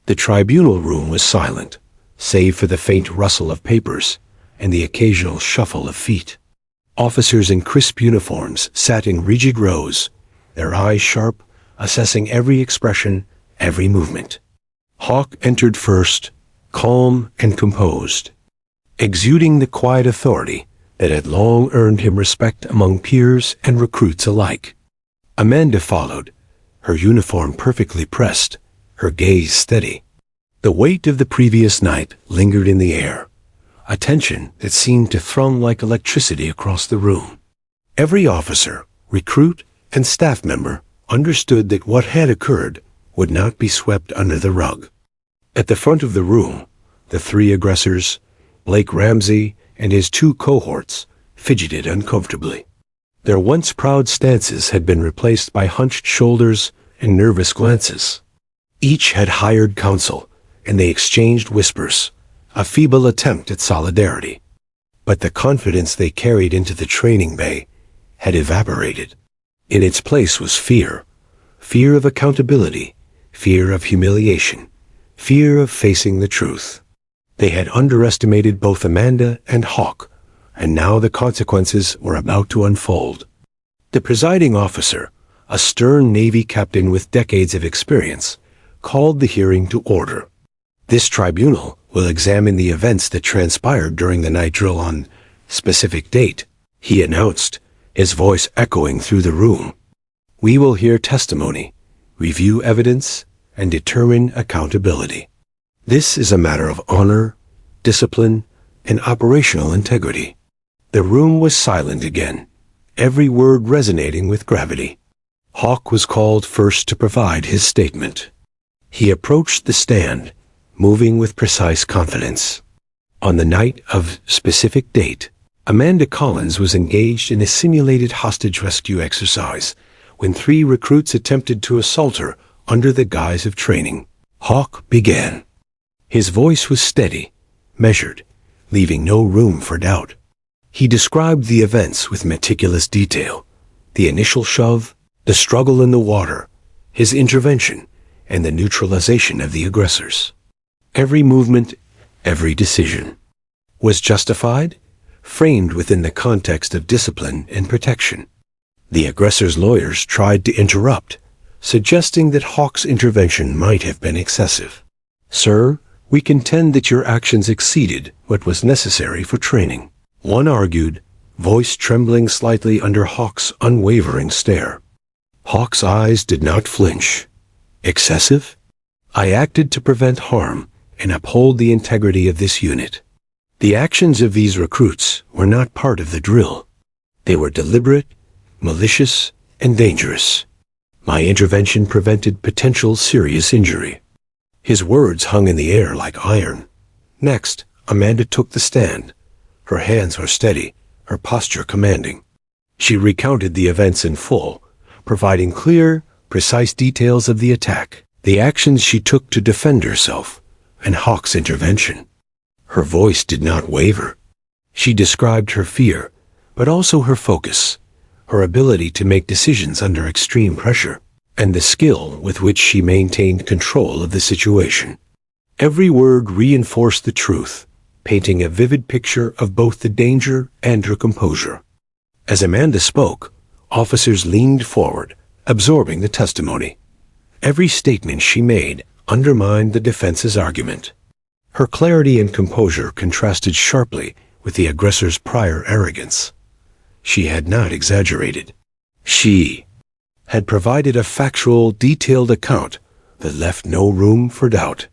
The tribunal room was silent, save for the faint rustle of papers and the occasional shuffle of feet. Officers in crisp uniforms sat in rigid rows, their eyes sharp, assessing every expression, every movement. Hawk entered first, calm and composed, exuding the quiet authority that had long earned him respect among peers and recruits alike. Amanda followed, her uniform perfectly pressed, her gaze steady. The weight of the previous night lingered in the air, a tension that seemed to thrum like electricity across the room. Every officer, recruit, and staff member understood that what had occurred would not be swept under the rug. At the front of the room, the three aggressors, Blake Ramsey and his two cohorts, fidgeted uncomfortably. Their once proud stances had been replaced by hunched shoulders and nervous glances. Each had hired counsel, and they exchanged whispers, a feeble attempt at solidarity. But the confidence they carried into the training bay had evaporated. In its place was fear of accountability, fear of humiliation, fear of facing the truth. They had underestimated both Amanda and Hawk, and now the consequences were about to unfold. The presiding officer, a stern Navy captain with decades of experience, called the hearing to order. This tribunal will examine the events that transpired during the night drill on specific date, he announced, his voice echoing through the room. We will hear testimony, review evidence, and determine accountability. This is a matter of honor, discipline, and operational integrity. The room was silent again, every word resonating with gravity. Hawk was called first to provide his statement. He approached the stand, moving with precise confidence. On the night of specific date, Amanda Collins was engaged in a simulated hostage rescue exercise when 3 recruits attempted to assault her under the guise of training. Hawk began. His voice was steady, measured, leaving no room for doubt. He described the events with meticulous detail: the initial shove, the struggle in the water, his intervention, and the neutralization of the aggressors. Every movement, every decision. Was justified, framed within the context of discipline and protection. The aggressors' lawyers tried to interrupt, suggesting that Hawk's intervention might have been excessive. Sir, we contend that your actions exceeded what was necessary for training, one argued, voice trembling slightly under Hawk's unwavering stare. Hawk's eyes did not flinch. Excessive? I acted to prevent harm and uphold the integrity of this unit. The actions of these recruits were not part of the drill. They were deliberate, malicious, and dangerous. My intervention prevented potential serious injury. His words hung in the air like iron. Next, Amanda took the stand. Her hands were steady, her posture commanding. She recounted the events in full, providing clear, precise details of the attack, the actions she took to defend herself, and Hawk's intervention. Her voice did not waver. She described her fear, but also her focus, her ability to make decisions under extreme pressure, and the skill with which she maintained control of the situation. Every word reinforced the truth, painting a vivid picture of both the danger and her composure. As Amanda spoke, officers leaned forward, absorbing the testimony. Every statement she made undermined the defense's argument. Her clarity and composure contrasted sharply with the aggressor's prior arrogance. She had not exaggerated. She had provided a factual, detailed account that left no room for doubt.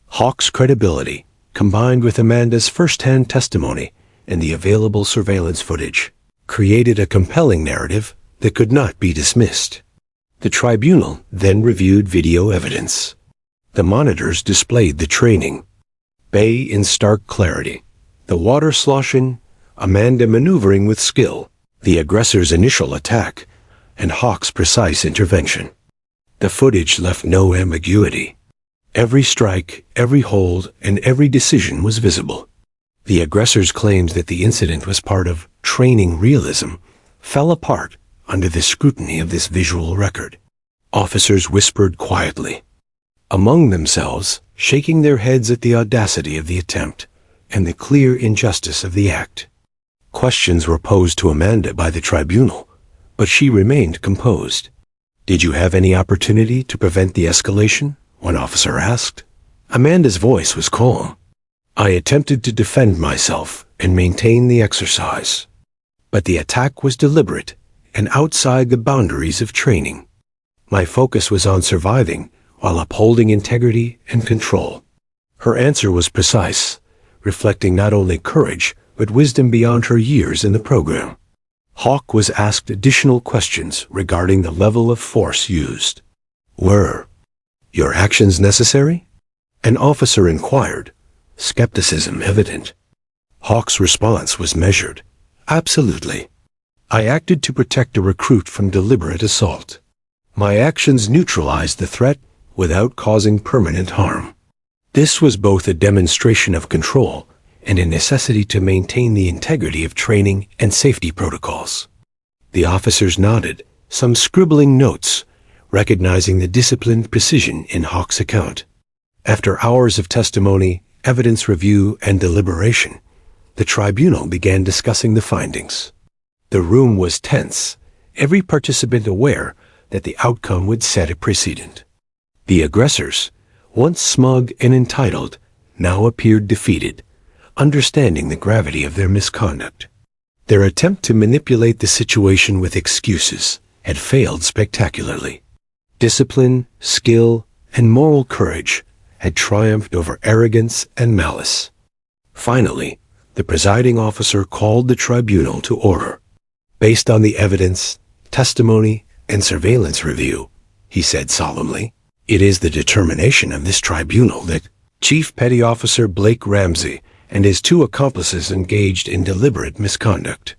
Hawk's credibility, combined with Amanda's first-hand testimony and the available surveillance footage, created a compelling narrative that could not be dismissed. The tribunal then reviewed video evidence. The monitors displayed the training bay in stark clarity, the water sloshing, Amanda maneuvering with skill, the aggressor's initial attack, and Hawk's precise intervention. The footage left no ambiguity. Every strike, every hold, and every decision was visible. The aggressor's claims that the incident was part of training realism fell apart under the scrutiny of this visual record. Officers whispered quietly, among themselves, shaking their heads at the audacity of the attempt and the clear injustice of the act. Questions were posed to Amanda by the tribunal, but she remained composed. Did you have any opportunity to prevent the escalation? One officer asked. Amanda's voice was calm. I attempted to defend myself and maintain the exercise, but the attack was deliberate and outside the boundaries of training. My focus was on surviving while upholding integrity and control. Her answer was precise, reflecting not only courage, but wisdom beyond her years in the program. Hawk was asked additional questions regarding the level of force used. Were your actions necessary? An officer inquired, skepticism evident. Hawk's response was measured. Absolutely. I acted to protect a recruit from deliberate assault. My actions neutralized the threat without causing permanent harm. This was both a demonstration of control and a necessity to maintain the integrity of training and safety protocols. The officers nodded, some scribbling notes, recognizing the disciplined precision in Hawk's account. After hours of testimony, evidence review, and deliberation, the tribunal began discussing the findings. The room was tense, every participant aware that the outcome would set a precedent. The aggressors, once smug and entitled, now appeared defeated, understanding the gravity of their misconduct. Their attempt to manipulate the situation with excuses had failed spectacularly. Discipline, skill, and moral courage had triumphed over arrogance and malice. Finally, the presiding officer called the tribunal to order. Based on the evidence, testimony, and surveillance review, he said solemnly, it is the determination of this tribunal that Chief Petty Officer Blake Ramsey and his two accomplices engaged in deliberate misconduct.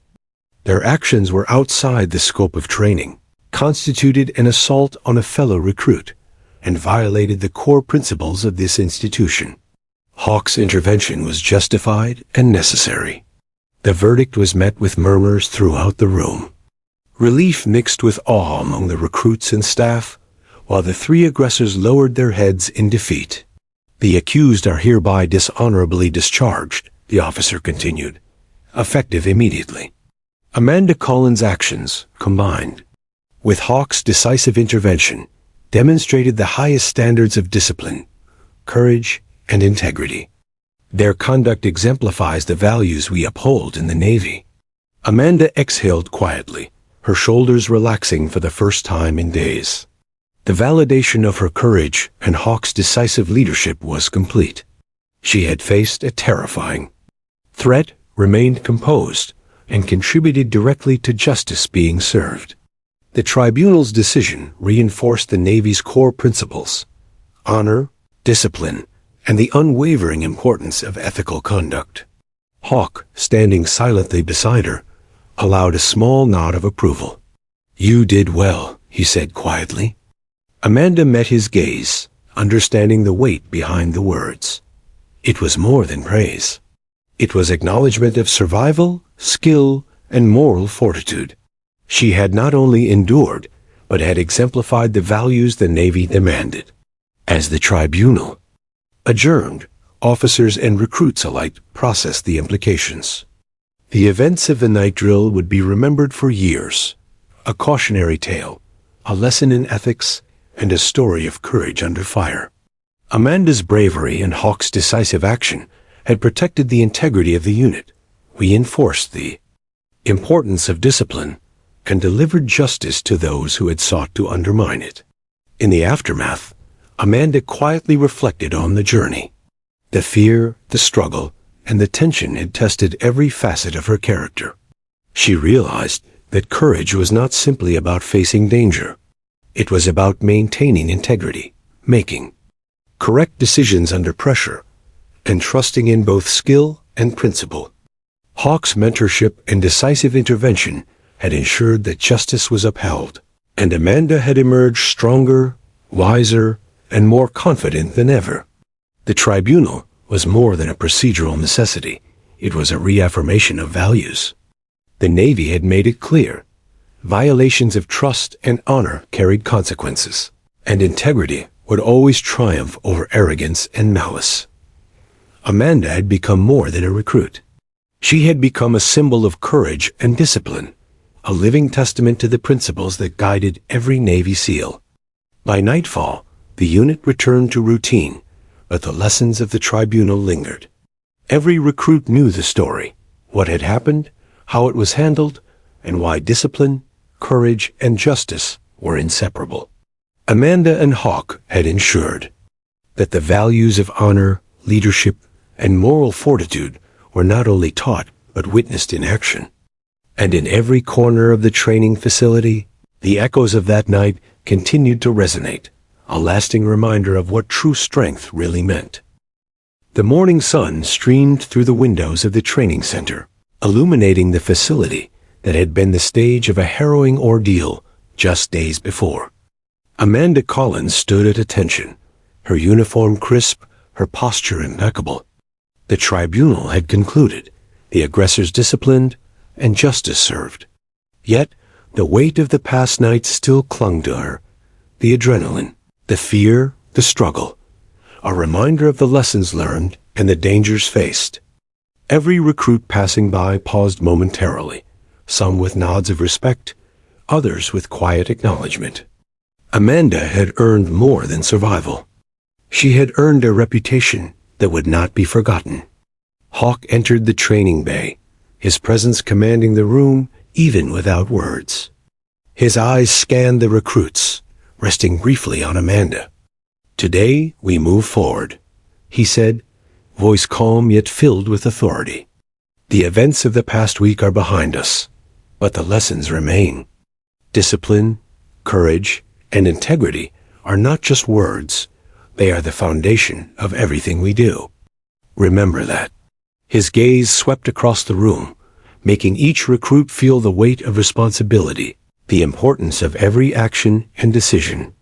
Their actions were outside the scope of training, constituted an assault on a fellow recruit, and violated the core principles of this institution. Hawk's intervention was justified and necessary. The verdict was met with murmurs throughout the room. Relief mixed with awe among the recruits and staff, while the three aggressors lowered their heads in defeat. The accused are hereby dishonorably discharged, the officer continued, effective immediately. Amanda Collins' actions, combined with Hawk's decisive intervention, demonstrated the highest standards of discipline, courage, and integrity. Their conduct exemplifies the values we uphold in the Navy. Amanda exhaled quietly, her shoulders relaxing for the first time in days. The validation of her courage and Hawk's decisive leadership was complete. She had faced a terrifying threat, remained composed, and contributed directly to justice being served. The tribunal's decision reinforced the Navy's core principles: honor, discipline, and the unwavering importance of ethical conduct. Hawk, standing silently beside her, allowed a small nod of approval. "You did well," he said quietly. Amanda met his gaze, understanding the weight behind the words. It was more than praise. It was acknowledgment of survival, skill, and moral fortitude. She had not only endured, but had exemplified the values the Navy demanded. As the tribunal adjourned, officers and recruits alike processed the implications. The events of the night drill would be remembered for years, a cautionary tale, a lesson in ethics, and a story of courage under fire. Amanda's bravery and Hawk's decisive action had protected the integrity of the unit, reinforced the importance of discipline, and delivered justice to those who had sought to undermine it. In the aftermath, Amanda quietly reflected on the journey. The fear, the struggle, and the tension had tested every facet of her character. She realized that courage was not simply about facing danger. It was about maintaining integrity, making correct decisions under pressure, and trusting in both skill and principle. Hawk's mentorship and decisive intervention had ensured that justice was upheld, and Amanda had emerged stronger, wiser, and more confident than ever. The tribunal was more than a procedural necessity. It was a reaffirmation of values. The Navy had made it clear. Violations of trust and honor carried consequences, and integrity would always triumph over arrogance and malice. Amanda had become more than a recruit. She had become a symbol of courage and discipline, a living testament to the principles that guided every Navy SEAL. By nightfall, the unit returned to routine, but the lessons of the tribunal lingered. Every recruit knew the story, what had happened, how it was handled, and why discipline, courage, and justice were inseparable. Amanda and Hawk had ensured that the values of honor, leadership, and moral fortitude were not only taught but witnessed in action. And in every corner of the training facility, the echoes of that night continued to resonate, a lasting reminder of what true strength really meant. The morning sun streamed through the windows of the training center, illuminating the facility that had been the stage of a harrowing ordeal just days before. Amanda Collins stood at attention, her uniform crisp, her posture impeccable. The tribunal had concluded, the aggressors disciplined, and justice served. Yet, the weight of the past night still clung to her. The adrenaline, the fear, the struggle, a reminder of the lessons learned and the dangers faced. Every recruit passing by paused momentarily, some with nods of respect, others with quiet acknowledgement. Amanda had earned more than survival. She had earned a reputation that would not be forgotten. Hawk entered the training bay, his presence commanding the room even without words. His eyes scanned the recruits, resting briefly on Amanda. "Today we move forward," he said, voice calm yet filled with authority. "The events of the past week are behind us, but the lessons remain. Discipline, courage, and integrity are not just words. They are the foundation of everything we do. Remember that." His gaze swept across the room, making each recruit feel the weight of responsibility, the importance of every action and decision.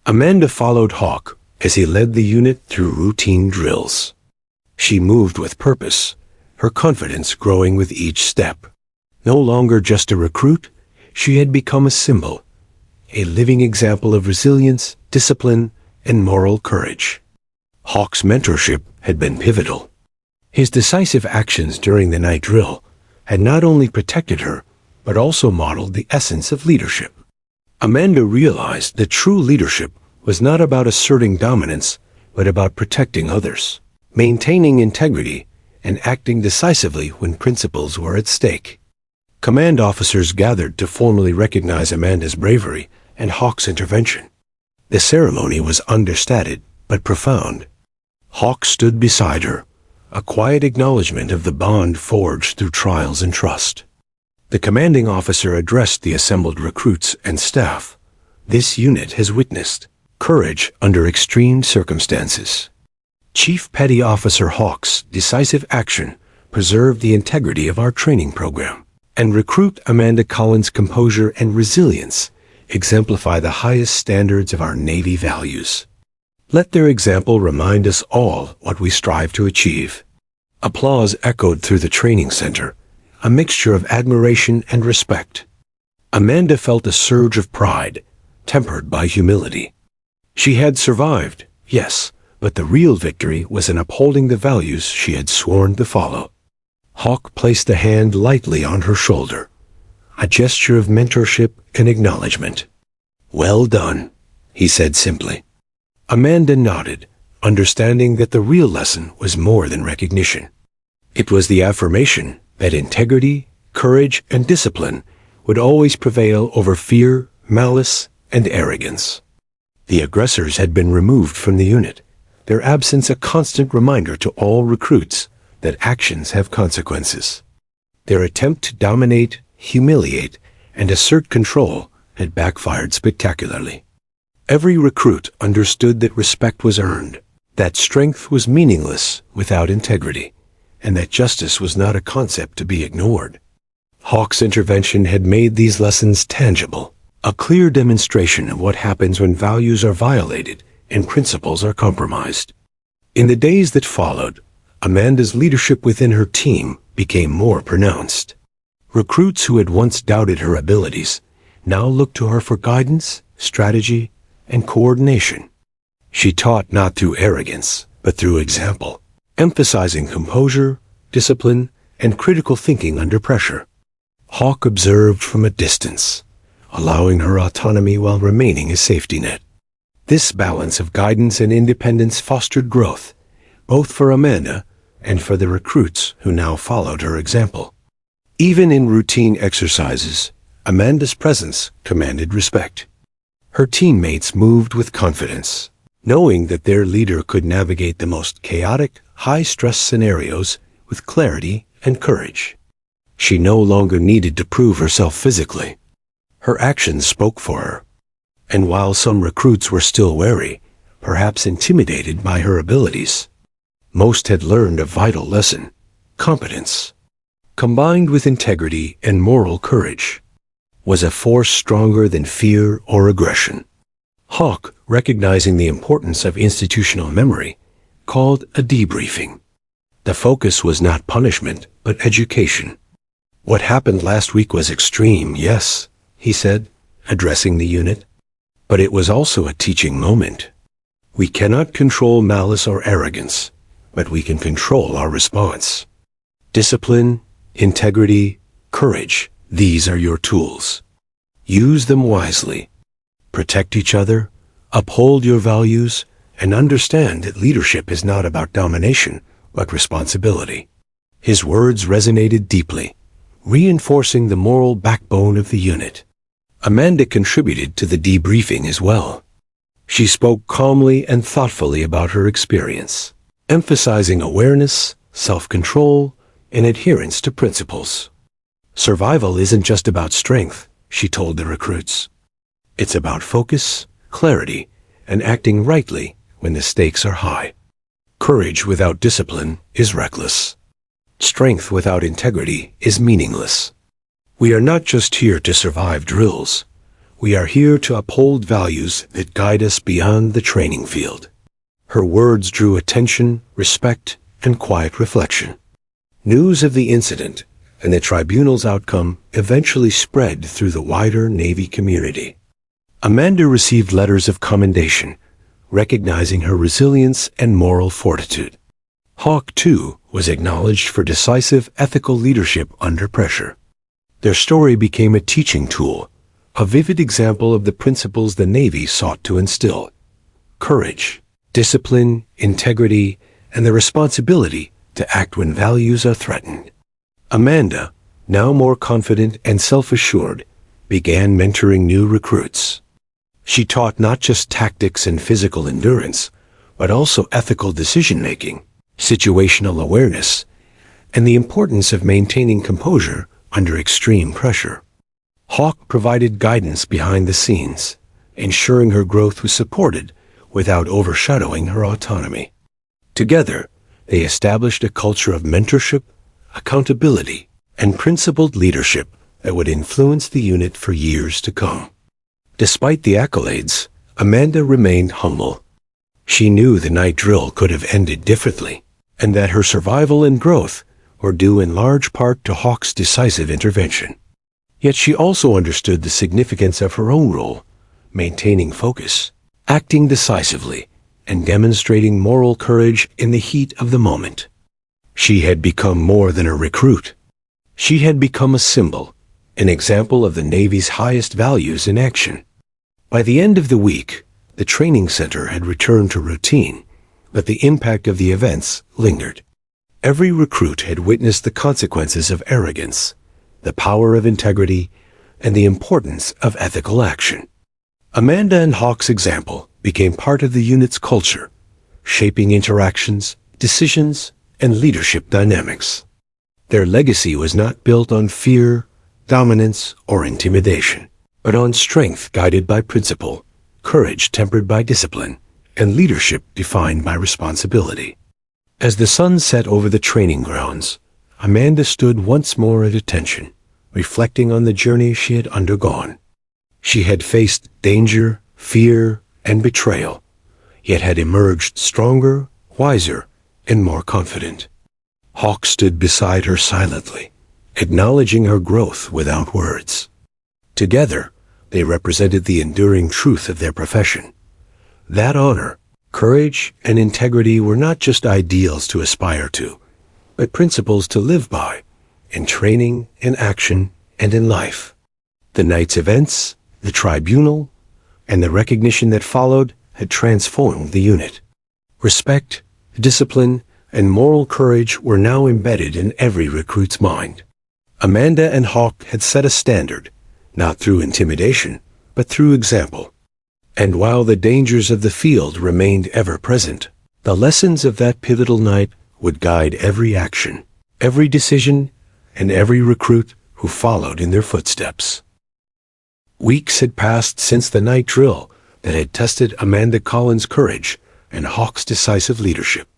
Amanda followed Hawk as he led the unit through routine drills. She moved with purpose, her confidence growing with each step. No longer just a recruit, she had become a symbol, a living example of resilience, discipline, and moral courage. Hawk's mentorship had been pivotal. His decisive actions during the night drill had not only protected her, but also modeled the essence of leadership. Amanda realized that true leadership was not about asserting dominance, but about protecting others, maintaining integrity, and acting decisively when principles were at stake. Command officers gathered to formally recognize Amanda's bravery and Hawk's intervention. The ceremony was understated but profound. Hawk stood beside her, a quiet acknowledgement of the bond forged through trials and trust. The commanding officer addressed the assembled recruits and staff. "This unit has witnessed courage under extreme circumstances. Chief Petty Officer Hawk's decisive action preserved the integrity of our training program, and Recruit Amanda Collins' composure and resilience exemplify the highest standards of our Navy values. Let their example remind us all what we strive to achieve." Applause echoed through the training center, a mixture of admiration and respect. Amanda felt a surge of pride, tempered by humility. She had survived, yes, but the real victory was in upholding the values she had sworn to follow. Hawk placed a hand lightly on her shoulder, a gesture of mentorship and acknowledgement. "Well done," he said simply. Amanda nodded, understanding that the real lesson was more than recognition. It was the affirmation that integrity, courage, and discipline would always prevail over fear, malice, and arrogance. The aggressors had been removed from the unit, their absence a constant reminder to all recruits that actions have consequences. Their attempt to dominate, humiliate, and assert control had backfired spectacularly. Every recruit understood that respect was earned, that strength was meaningless without integrity, and that justice was not a concept to be ignored. Hawk's intervention had made these lessons tangible, a clear demonstration of what happens when values are violated and principles are compromised. In the days that followed, Amanda's leadership within her team became more pronounced. Recruits who had once doubted her abilities now looked to her for guidance, strategy, and coordination. She taught not through arrogance, but through example, emphasizing composure, discipline, and critical thinking under pressure. Hawk observed from a distance, allowing her autonomy while remaining a safety net. This balance of guidance and independence fostered growth, both for Amanda and for the recruits who now followed her example. Even in routine exercises, Amanda's presence commanded respect. Her teammates moved with confidence, knowing that their leader could navigate the most chaotic, high-stress scenarios with clarity and courage. She no longer needed to prove herself physically. Her actions spoke for her. And while some recruits were still wary, perhaps intimidated by her abilities, most had learned a vital lesson: competence, combined with integrity and moral courage, was a force stronger than fear or aggression. Hawk, recognizing the importance of institutional memory, called a debriefing. The focus was not punishment, but education. "What happened last week was extreme, yes," he said, addressing the unit. "But it was also a teaching moment. We cannot control malice or arrogance, but we can control our response. Discipline, integrity, courage, these are your tools. Use them wisely. protect each other, uphold your values, and understand that leadership is not about domination, but responsibility. His words resonated deeply, reinforcing the moral backbone of the unit. Amanda contributed to the debriefing as well. She spoke calmly and thoughtfully about her experience, emphasizing awareness, self-control, and adherence to principles. Survival isn't just about strength, she told the recruits. It's about focus, clarity, and acting rightly when the stakes are high. Courage without discipline is reckless. Strength without integrity is meaningless. We are not just here to survive drills. We are here to uphold values that guide us beyond the training field. Her words drew attention, respect, and quiet reflection. News of the incident and the tribunal's outcome eventually spread through the wider Navy community. Amanda received letters of commendation, recognizing her resilience and moral fortitude. Hawk, too, was acknowledged for decisive ethical leadership under pressure. Their story became a teaching tool, a vivid example of the principles the Navy sought to instill: courage, discipline, integrity, and the responsibility to act when values are threatened. Amanda, now more confident and self-assured, began mentoring new recruits. She taught not just tactics and physical endurance, but also ethical decision-making, situational awareness, and the importance of maintaining composure under extreme pressure. Hawk provided guidance behind the scenes, ensuring her growth was supported without overshadowing her autonomy. Together, they established a culture of mentorship, accountability, and principled leadership that would influence the unit for years to come. Despite the accolades, Amanda remained humble. She knew the night drill could have ended differently, and that her survival and growth were due in large part to Hawk's decisive intervention. Yet she also understood the significance of her own role, maintaining focus, acting decisively, and demonstrating moral courage in the heat of the moment. She had become more than a recruit. She had become a symbol, an example of the Navy's highest values in action. By the end of the week, the training center had returned to routine, but the impact of the events lingered. Every recruit had witnessed the consequences of arrogance, the power of integrity, and the importance of ethical action. Amanda and Hawk's example became part of the unit's culture, shaping interactions, decisions, and leadership dynamics. Their legacy was not built on fear, dominance, or intimidation, but on strength guided by principle, courage tempered by discipline, and leadership defined by responsibility. As the sun set over the training grounds, Amanda stood once more at attention, reflecting on the journey she had undergone. She had faced danger, fear, and betrayal, yet had emerged stronger, wiser, and more confident. Hawk stood beside her silently, acknowledging her growth without words. Together, they represented the enduring truth of their profession. That honor, courage, and integrity were not just ideals to aspire to, but principles to live by, in training, in action, and in life. The night's events, the tribunal, and the recognition that followed had transformed the unit. Respect, discipline, and moral courage were now embedded in every recruit's mind. Amanda and Hawk had set a standard, not through intimidation, but through example. And while the dangers of the field remained ever present, the lessons of that pivotal night would guide every action, every decision, and every recruit who followed in their footsteps. Weeks had passed since the night drill that had tested Amanda Collins' courage and Hawk's decisive leadership.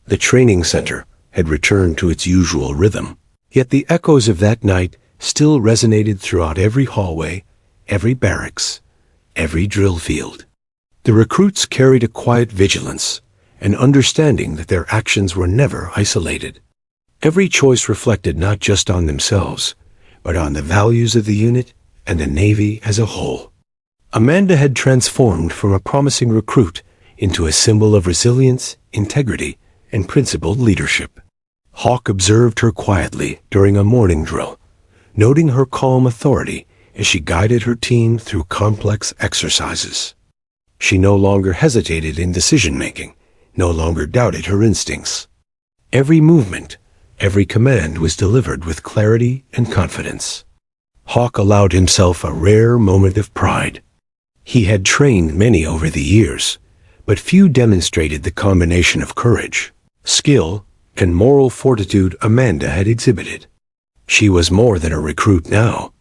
The training center had returned to its usual rhythm, yet the echoes of that night still resonated throughout every hallway, every barracks, every drill field. The recruits carried a quiet vigilance, an understanding that their actions were never isolated. Every choice reflected not just on themselves, but on the values of the unit and the Navy as a whole. Amanda had transformed from a promising recruit into a symbol of resilience, integrity, and principled leadership. Hawk observed her quietly during a morning drill, noting her calm authority as she guided her team through complex exercises. She no longer hesitated in decision-making, no longer doubted her instincts. Every movement, every command was delivered with clarity and confidence. Hawk allowed himself a rare moment of pride. He had trained many over the years, but few demonstrated the combination of courage, skill, and moral fortitude Amanda had exhibited. She was more than a recruit now.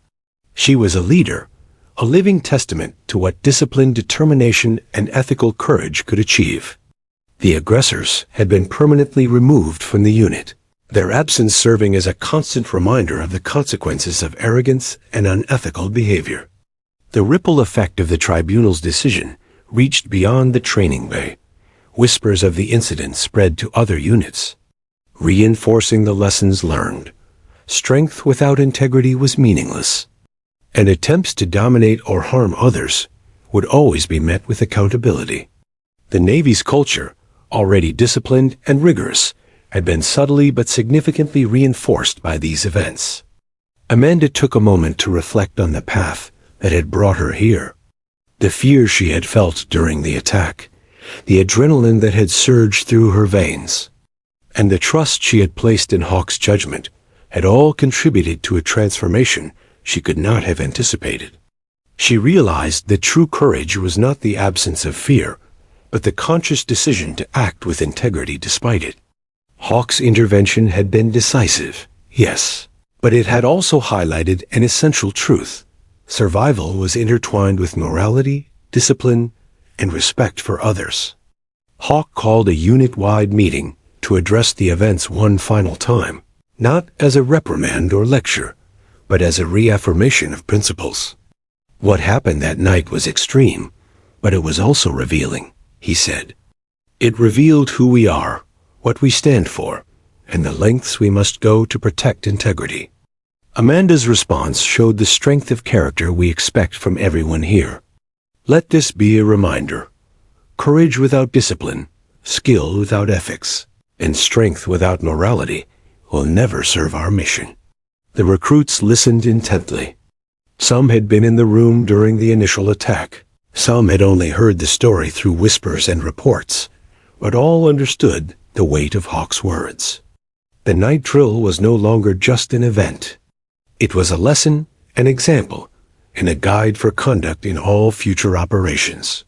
She was a leader, a living testament to what discipline, determination, and ethical courage could achieve. The aggressors had been permanently removed from the unit, their absence serving as a constant reminder of the consequences of arrogance and unethical behavior. The ripple effect of the tribunal's decision reached beyond the training bay. Whispers of the incident spread to other units, reinforcing the lessons learned. Strength without integrity was meaningless, and attempts to dominate or harm others would always be met with accountability. The Navy's culture, already disciplined and rigorous, had been subtly but significantly reinforced by these events. Amanda took a moment to reflect on the path that had brought her here. The fear she had felt during the attack, the adrenaline that had surged through her veins, and the trust she had placed in Hawk's judgment had all contributed to a transformation she could not have anticipated. She realized that true courage was not the absence of fear, but the conscious decision to act with integrity despite it. Hawk's intervention had been decisive, yes, but it had also highlighted an essential truth. Survival was intertwined with morality, discipline, and respect for others. Hawk called a unit-wide meeting to address the events one final time, not as a reprimand or lecture, but as a reaffirmation of principles. What happened that night was extreme, but it was also revealing, he said. It revealed who we are, what we stand for, and the lengths we must go to protect integrity. Amanda's response showed the strength of character we expect from everyone here. Let this be a reminder. Courage without discipline, skill without ethics, and strength without morality will never serve our mission. The recruits listened intently. Some had been in the room during the initial attack. Some had only heard the story through whispers and reports, but all understood the weight of Hawk's words. The night drill was no longer just an event. It was a lesson, an example, and a guide for conduct in all future operations.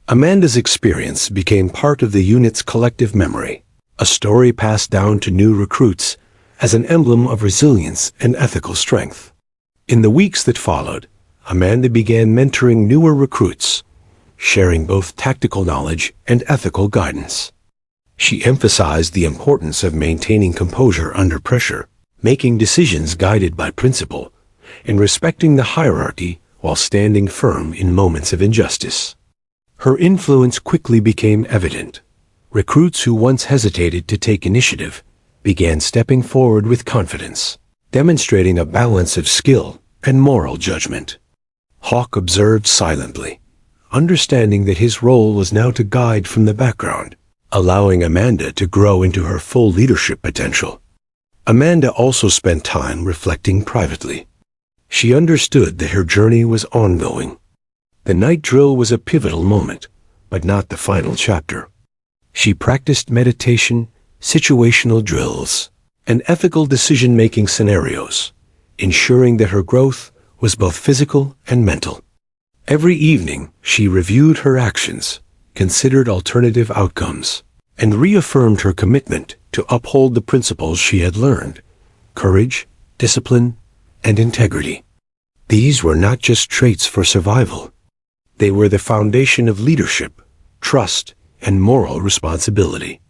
Amanda's experience became part of the unit's collective memory, a story passed down to new recruits as an emblem of resilience and ethical strength. In the weeks that followed, Amanda began mentoring newer recruits, sharing both tactical knowledge and ethical guidance. She emphasized the importance of maintaining composure under pressure, making decisions guided by principle, and respecting the hierarchy while standing firm in moments of injustice. Her influence quickly became evident. Recruits who once hesitated to take initiative began stepping forward with confidence, demonstrating a balance of skill and moral judgment. Hawk observed silently, understanding that his role was now to guide from the background, allowing Amanda to grow into her full leadership potential. Amanda also spent time reflecting privately. She understood that her journey was ongoing. The night drill was a pivotal moment, but not the final chapter. She practiced meditation, situational drills, and ethical decision-making scenarios, ensuring that her growth was both physical and mental. Every evening, she reviewed her actions, considered alternative outcomes, and reaffirmed her commitment to uphold the principles she had learned: courage, discipline, and integrity. These were not just traits for survival. They were the foundation of leadership, trust, and moral responsibility.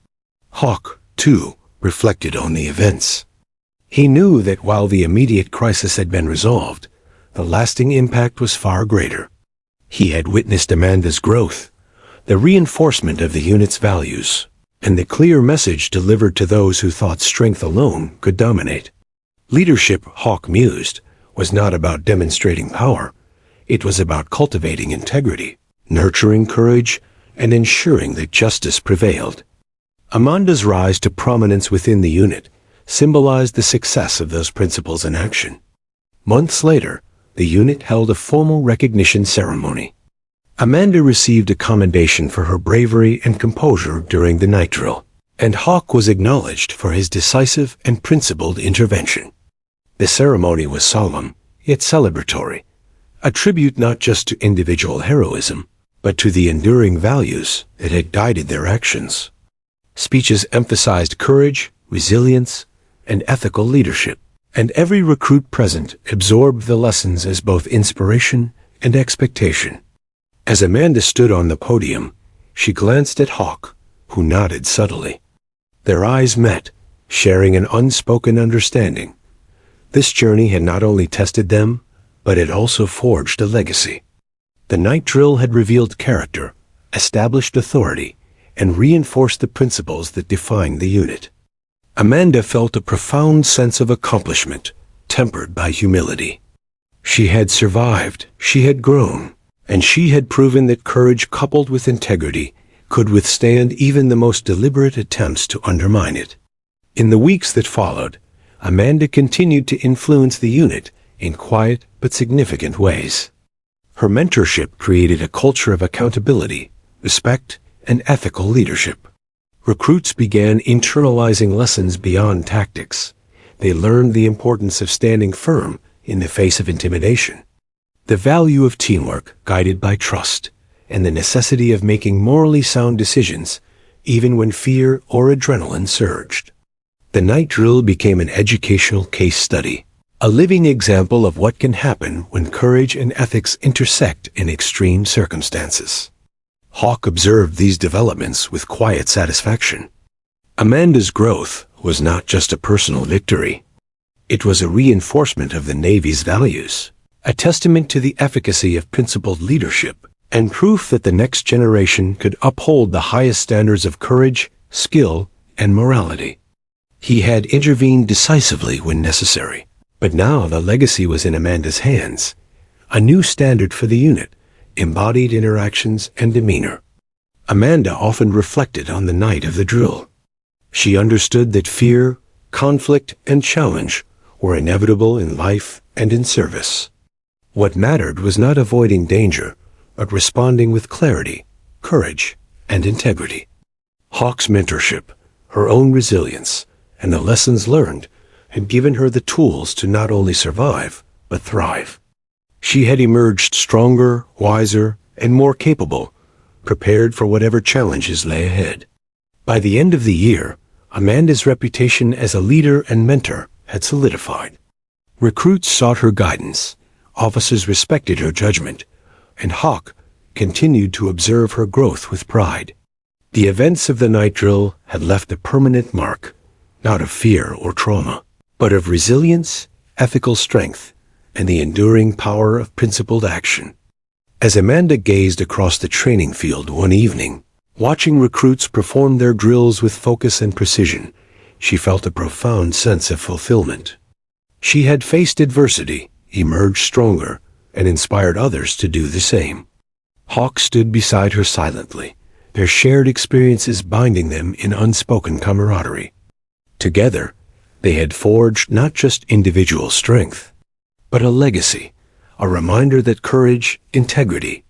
Hawk, too, reflected on the events. He knew that while the immediate crisis had been resolved, the lasting impact was far greater. He had witnessed Amanda's growth, the reinforcement of the unit's values, and the clear message delivered to those who thought strength alone could dominate. Leadership, Hawk mused, was not about demonstrating power. It was about cultivating integrity, nurturing courage, and ensuring that justice prevailed. Amanda's rise to prominence within the unit symbolized the success of those principles in action. Months later, the unit held a formal recognition ceremony. Amanda received a commendation for her bravery and composure during the night drill, and Hawk was acknowledged for his decisive and principled intervention. The ceremony was solemn, yet celebratory, a tribute not just to individual heroism, but to the enduring values that had guided their actions. Speeches emphasized courage, resilience, and ethical leadership, and every recruit present absorbed the lessons as both inspiration and expectation. As Amanda stood on the podium, she glanced at Hawk, who nodded subtly. Their eyes met, sharing an unspoken understanding. This journey had not only tested them, but it also forged a legacy. The night drill had revealed character, established authority, and reinforced the principles that defined the unit. Amanda felt a profound sense of accomplishment, tempered by humility. She had survived, she had grown, and she had proven that courage coupled with integrity could withstand even the most deliberate attempts to undermine it. In the weeks that followed, Amanda continued to influence the unit in quiet but significant ways. Her mentorship created a culture of accountability, respect, and ethical leadership. Recruits began internalizing lessons beyond tactics. They learned the importance of standing firm in the face of intimidation, the value of teamwork guided by trust, and the necessity of making morally sound decisions, even when fear or adrenaline surged. The night drill became an educational case study, a living example of what can happen when courage and ethics intersect in extreme circumstances. Hawk observed these developments with quiet satisfaction. Amanda's growth was not just a personal victory. It was a reinforcement of the Navy's values, a testament to the efficacy of principled leadership, and proof that the next generation could uphold the highest standards of courage, skill, and morality. He had intervened decisively when necessary, but now the legacy was in Amanda's hands, a new standard for the unit, embodied in her actions and demeanor. Amanda often reflected on the night of the drill. She understood that fear, conflict, and challenge were inevitable in life and in service. What mattered was not avoiding danger, but responding with clarity, courage, and integrity. Hawk's mentorship, her own resilience, and the lessons learned had given her the tools to not only survive, but thrive. She had emerged stronger, wiser, and more capable, prepared for whatever challenges lay ahead. By the end of the year, Amanda's reputation as a leader and mentor had solidified. Recruits sought her guidance, officers respected her judgment, and Hawk continued to observe her growth with pride. The events of the night drill had left a permanent mark, not of fear or trauma, but of resilience, ethical strength, and the enduring power of principled action. As Amanda gazed across the training field one evening, watching recruits perform their drills with focus and precision, she felt a profound sense of fulfillment. She had faced adversity, emerged stronger, and inspired others to do the same. Hawk stood beside her silently, their shared experiences binding them in unspoken camaraderie. Together, they had forged not just individual strength, but a legacy, a reminder that courage, integrity,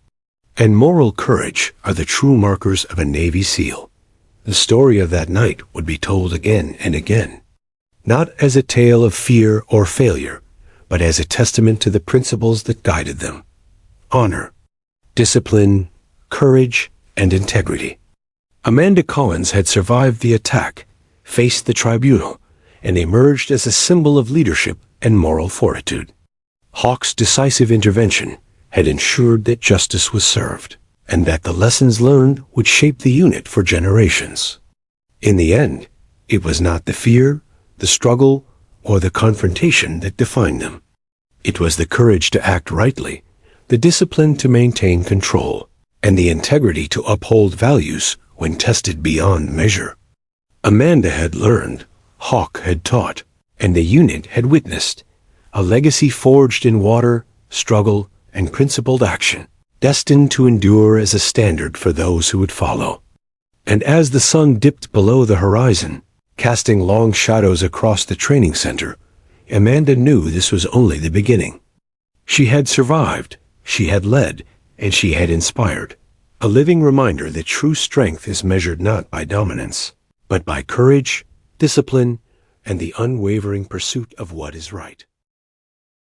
and moral courage are the true markers of a Navy SEAL. The story of that night would be told again and again, not as a tale of fear or failure, but as a testament to the principles that guided them: honor, discipline, courage, and integrity. Amanda Collins had survived the attack, faced the tribunal, and emerged as a symbol of leadership and moral fortitude. Hawk's decisive intervention had ensured that justice was served, and that the lessons learned would shape the unit for generations. In the end, it was not the fear, the struggle, or the confrontation that defined them. It was the courage to act rightly, the discipline to maintain control, and the integrity to uphold values when tested beyond measure. Amanda had learned, Hawk had taught, and the unit had witnessed, a legacy forged in water, struggle, and principled action, destined to endure as a standard for those who would follow. And as the sun dipped below the horizon, casting long shadows across the training center, Amanda knew this was only the beginning. She had survived, she had led, and she had inspired. A living reminder that true strength is measured not by dominance, but by courage, discipline, and the unwavering pursuit of what is right.